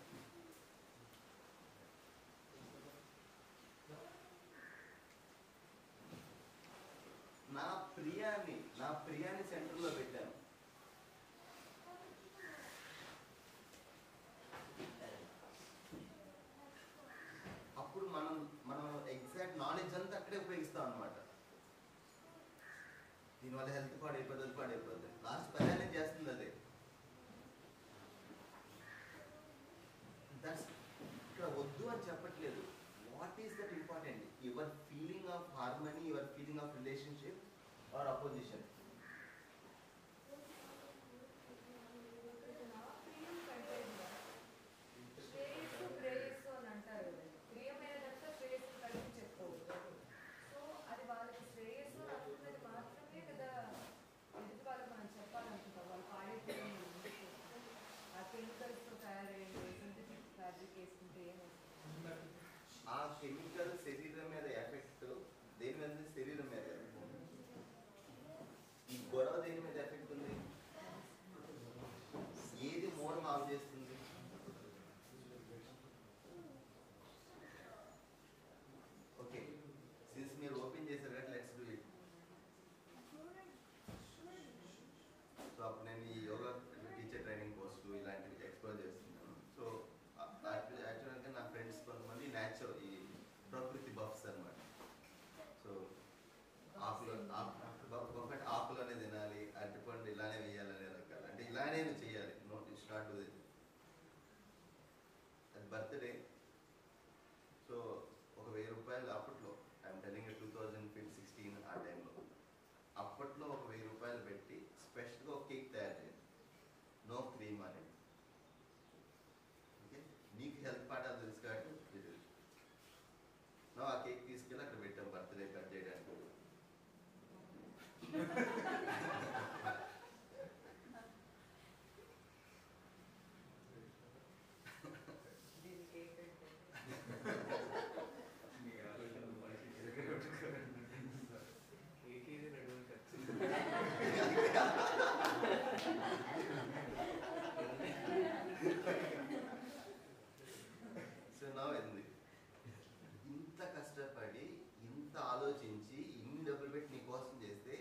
నా ప్రియ మనం మనం ఎగ్జాక్ట్ నాలెడ్జ్ అంతా అక్కడే ఉపయోగిస్తాం అనమాట. దీనివల్ల హెల్త్ పాడైపోతుంది లాస్ట్ పని చేస్తుంది అదే. దట్స్ ఇక్కడ వద్దు అని చెప్పట్లేదు. What is that important? Your feeling of harmony, your feeling of relationship or opposition. ఆ కెమికల్ శరీరం మీద ఎఫెక్ట్ దేని మీద? శరీరం మీద. ఈ గొడవ దేని మీద ఎఫెక్ట్ ఉంది? ఏది మూలం ఆఫ్ చేస్తుంది? ఓకే, సిన్స్ మీరు ఓపెన్ చేశారు కదా, లెట్స్ డూ ఇట్. సో అప్పుడు నేను ఈ యోగా టీచర్ ట్రైనింగ్ కోర్సు ఇలాంటివి ఎక్స్ప్లోర్ చేస్తున్నాను. సో యాక్చువల్గా నా ఫ్రెండ్స్ కొంతమంది న్యాచురల్ ఈ ప్రకృతి బఫ్స్ అనమాట. సో ఒకటి ఆకులోనే తినాలి, అరటిపండు ఇలానే వేయాలనే రకాలు, అంటే ఇలానే చేయాలి. No, it's not do this. అది బర్త్డే. సో ఒక 1000 రూపాయలు అప్పట్లో, ఐఎమ్ టెలింగ్ 2016 ఆ టైంలో, అప్పట్లో ఒక 1000 రూపాయలు పెట్టి స్పెషల్గా ఒక కేక్ తయారు చేయండి, నో క్రీమ్ అనేది. ఓకే, నీకు హెల్త్ పాఠాలు తెలుసు కాబట్టి ఆ కేక్ తీసుకెళ్ళి అక్కడ పెట్టాం బర్త్డే కట్ చేయడానికి. సో నా ఏంది ఇంత కష్టపడి ఇంత ఆలోచించి ఇన్ని డబ్బులు పెట్టి నీ కోసం చేస్తే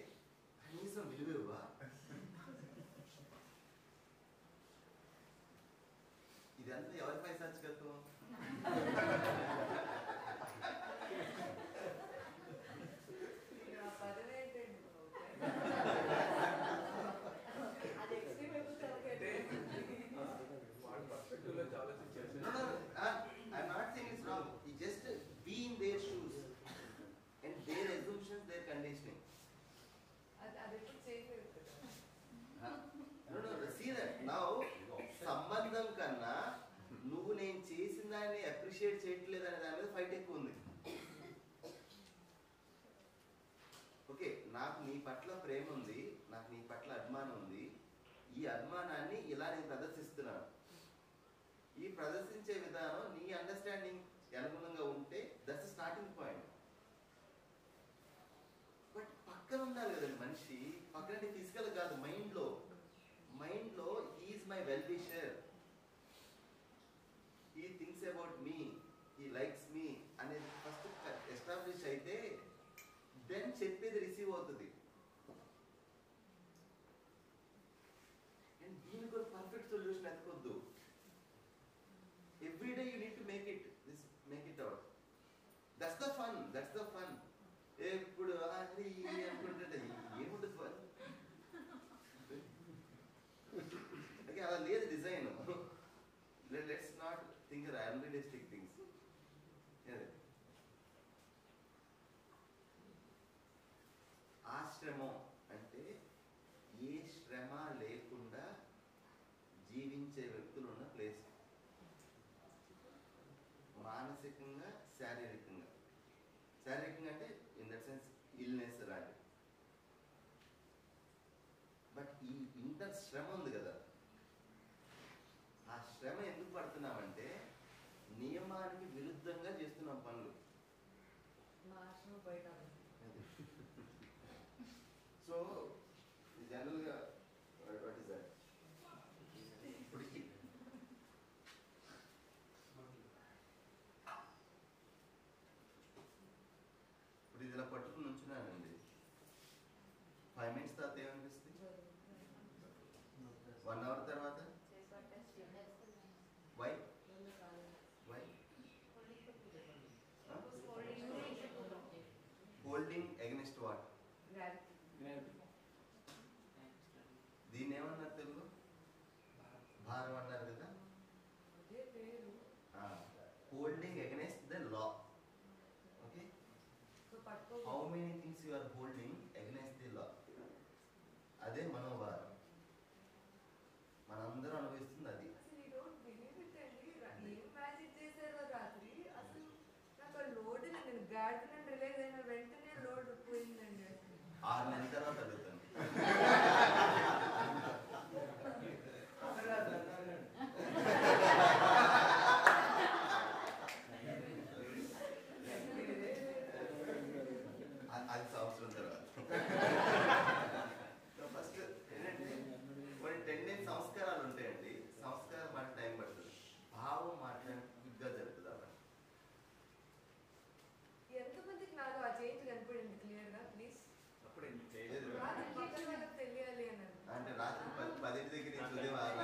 కనీసం విలువా? ఇదంతా ఎవరిపై సచ్చగత్వం? I'm not saying it's wrong. You just be in their shoes and their assumptions, their conditioning. No, see that now సంబంధం కన్నా నువ్వు నేను చేసిన దాన్ని అప్రిషియేట్ చేయట్లేదు అనే దాని మీద ఫైట్ ఎక్కువ ఉంది. ఓకే, నాకు నీ పట్ల ప్రేమ ఉంది, నాకు నీ పట్ల అభిమానం ఉంది. ఈ అభిమానాన్ని ఇలా నేను ప్రదర్శిస్తున్నాను. ఈ ప్రదర్శించే విధానం నీ అండర్స్టాండింగ్ అనుగుణంగా ఉంటే దట్స్ స్టార్టింగ్ పాయింట్. బట్ పక్కన ఉండాలి కదండి మనిషి. పక్కన ఫిజికల్ కాదు, మైండ్లో he's my well wisher, he thinks about me, he likes me అనేది ఫస్ట్ ఎస్టాబ్లిష్ అయితే దెన్ చెప్పేది రిసీవ్ అవుతుంది. అండ్ దీనికి ఒక పర్ఫెక్ట్ సొల్యూషన్ ఎత్తుకొద్దు. Every day you need to make it out. That's the fun. ఎప్పుడు అది అనుకుంటుంటే ఏముంటుంది ఫన్? ఓకే, అలా లేదు design. Let's not think unrealistic things. ఆశ్రమం అంటే ఏ శ్రమ లేకుండా జీవించే వ్యక్తులు ఉన్న ప్లేస్. మానసికంగా, శారీరకంగా అంటే ఇన్ దట్ సెన్స్ ఇల్నెస్ రాదు. బట్ ఈ ఇంత శ్రమ ఉంది కదా, ఆ శ్రమ ఎందుకు పడుతున్నామంటే నియమానికి విరుద్ధంగా చేస్తున్నాం పనులు. సో జనరల్గా వాట్ ఇస్ దట్? ఇప్పుడు ఇది ఇలా పట్టుకుని ఉంచున్నానండి, 5 minutes తర్వాత ఏమనిపిస్తుంది? 1 hour తర్వాత why many things you are holding against the law. అదే మనోవార్. మనందరం అనుభవిస్తుంది అది. అసలు ఈ డోంట్ బిలీవ్ ఇట్ అండి. ఏం మ్యాజిక్ చేశారో రాత్రి. అసలు నాకు ఆ లోడ్ నేను గార్డెన్ రిలీజ్ అయిన వెంటనే లోడ్ పోయిందండి. అసలు 6 నెలల తర్వాత అడుగుతాను. అది సంవత్సరం తర్వాత. ఫస్ట్ ఏంటంటే కొన్ని 10 days సంస్కారాలు ఉంటాయండి. సంస్కారం మనకు టైం పడుతుంది. భావం మాట్లాడడానికి క్విక్గా జరుగుతుంది అన్నమాట. ఎంతమందికి నాలో ఆ చేంజ్ కనపడింది క్లియర్ గా ప్లీజ్. అప్పుడు ఏం లేదు. రాత్రి పక్కన వాళ్ళకి తెలియాలి అని అన్నారు. అంటే రాత్రి 10 దగ్గర నుంచి ఉదయం 6.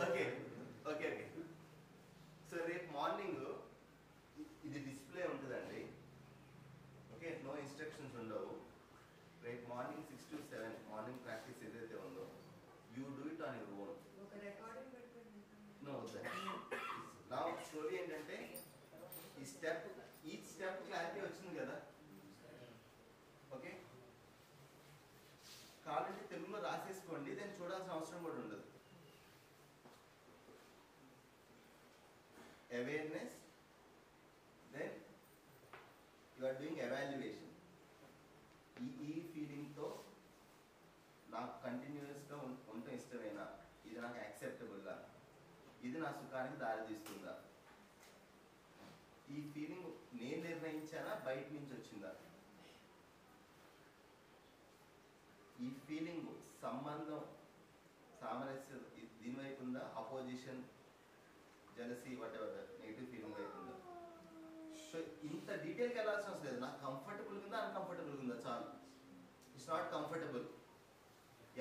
Okay okay okay. సో రేపు మార్నింగ్ ఇది డిస్ప్లే ఉంటుందండి. ఓకే, నో ఇన్స్ట్రక్షన్స్ ఉండవు. రేపు మార్నింగ్ 6 to 7 మార్నింగ్ ప్రాక్టీస్ ఏదైతే ఉందో you do it on your own. ఒక రికార్డింగ్ పెట్టుకొని నో నా స్టోరీ ఏంటంటే ఈ స్టెప్ ఈచ్ స్టెప్ క్లారిటీ వచ్చింది కదా. ఓకే, కావాలంటే తెలుగులో రాసేసుకోండి, దాన్ని చూడాల్సిన అవసరం కూడా ఉండదు. Awareness, then you are doing evaluation. ఈ ఫీలింగ్తో నాకు కంటిన్యూస్గా ఉండటం ఇష్టమేనా, ఇది నాకు యాక్సెప్టబుల్గా, ఇది నా సుఖానికి దారి తీస్తుందా, ఈ ఫీలింగ్ నేను నిర్ణయించానా బయట నుంచి వచ్చిందా, ఈ ఫీలింగ్ సంబంధం సామరస్యం దీని వైపు ఉందా, opposition jealousy what ever negative feeling వైపు ఉందా. సో ఇంత డీటెయిల్కి వెళ్ళాల్సిన అవసరం లేదు. నాకు కంఫర్టబుల్గా ఉందా అన్కంఫర్టబుల్గా ఉందా చాలు. It's not comfortable.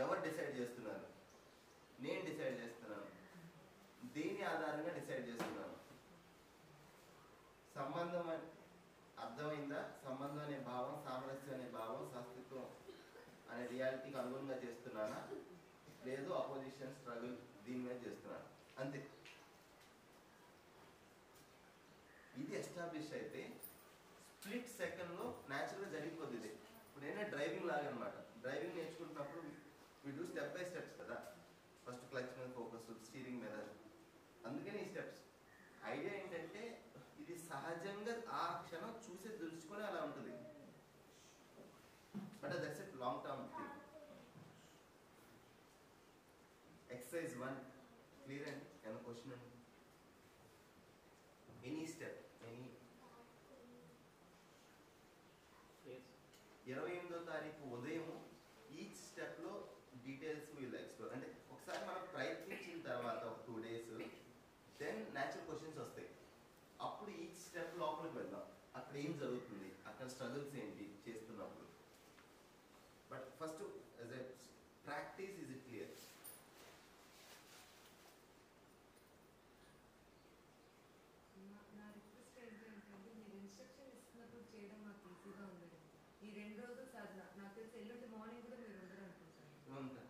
ఎవరు డిసైడ్ చేస్తున్నారు? నేను డిసైడ్ చేస్తున్నాను. దేని ఆధారంగా డిసైడ్ చేస్తున్నాను? సంబంధం అర్థమైందా? సంబంధం అనే భావం, సామరస్యం అనే భావం, శాస్త్రిత్వం అనే రియాలిటీకి అనుగుణంగా చేస్తున్నానా, లేదు అపోజిషన్ స్ట్రగుల్ దీని మీద చేస్తున్నాను, అంతే. ఇది ఎస్టాబ్లిష్ అయితే స్ప్లిట్ సెకండ్లో న్యాచురల్గా జరిగిపోద్ది. ఇది ఇప్పుడు నేనే డ్రైవింగ్ లాగా అనమాట. డ్రైవింగ్ నేర్చుకుంటున్నప్పుడు we do step by steps కదా. ఫస్ట్ క్లచ్ మీద ఫోకస్, స్టీరింగ్ మీద. అందుకని ఈ స్టెప్స్. ఐడియా ఏంటంటే ఇది సహజంగా ఆ క్షణం చూసి తెలుసుకొని అలా ఉంటుంది. But that's it long term thing. Exercise 1 clear అండి. ఏమైనా క్వశ్చన్ అండి? ఎనీ స్టెప్, ఎనీ 28వ తారీఖు ఉదయం ఈచ్ స్టెప్లో డీటెయిల్స్ విల్ ఎక్స్ప్లోర్. అంటే ఒకసారి మనం ప్రయత్నించిన తర్వాత ఒక 2 days దెన్ న్యాచురల్ క్వశ్చన్స్ వస్తాయి. అప్పుడు ఈచ్ స్టెప్ లోపలికి వెళ్దాం. అక్కడ ఏం జరుగుతుంది, అక్కడ స్ట్రగుల్స్ ఏంటి చేస్తున్నప్పుడు. But first as a practice is it clear. నా రిక్వెస్ట్ ఏంటంటే మీరు ఇన్స్ట్రక్షన్ ఇస్తున్నప్పుడు చేయడం నాకు ఈజీగా ఉందండి. ఈ 2 రోజులు సాధన నాకు తెలిసి ఎల్లుండి మార్నింగ్ కూడా మీరు ఉండరు అనుకుంటాను.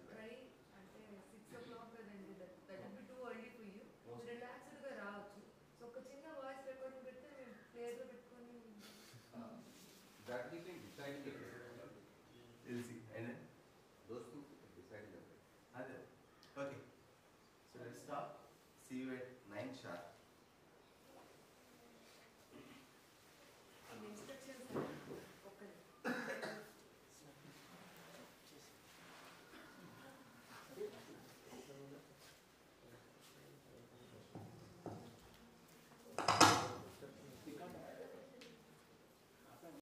ట్రై అంటే 6 o'clock కదండి. That will be too early for you. రిలాక్స్డ్గా రావచ్చు. సో ఒక చిన్న వాయిస్ రికార్డింగ్ పెడితే మేము ప్లేయర్లో పెట్టుకొని that will be decided. తెలిసి అయినా Those two decided. అదే. Okay, so let's stop. See you at 9 sharp.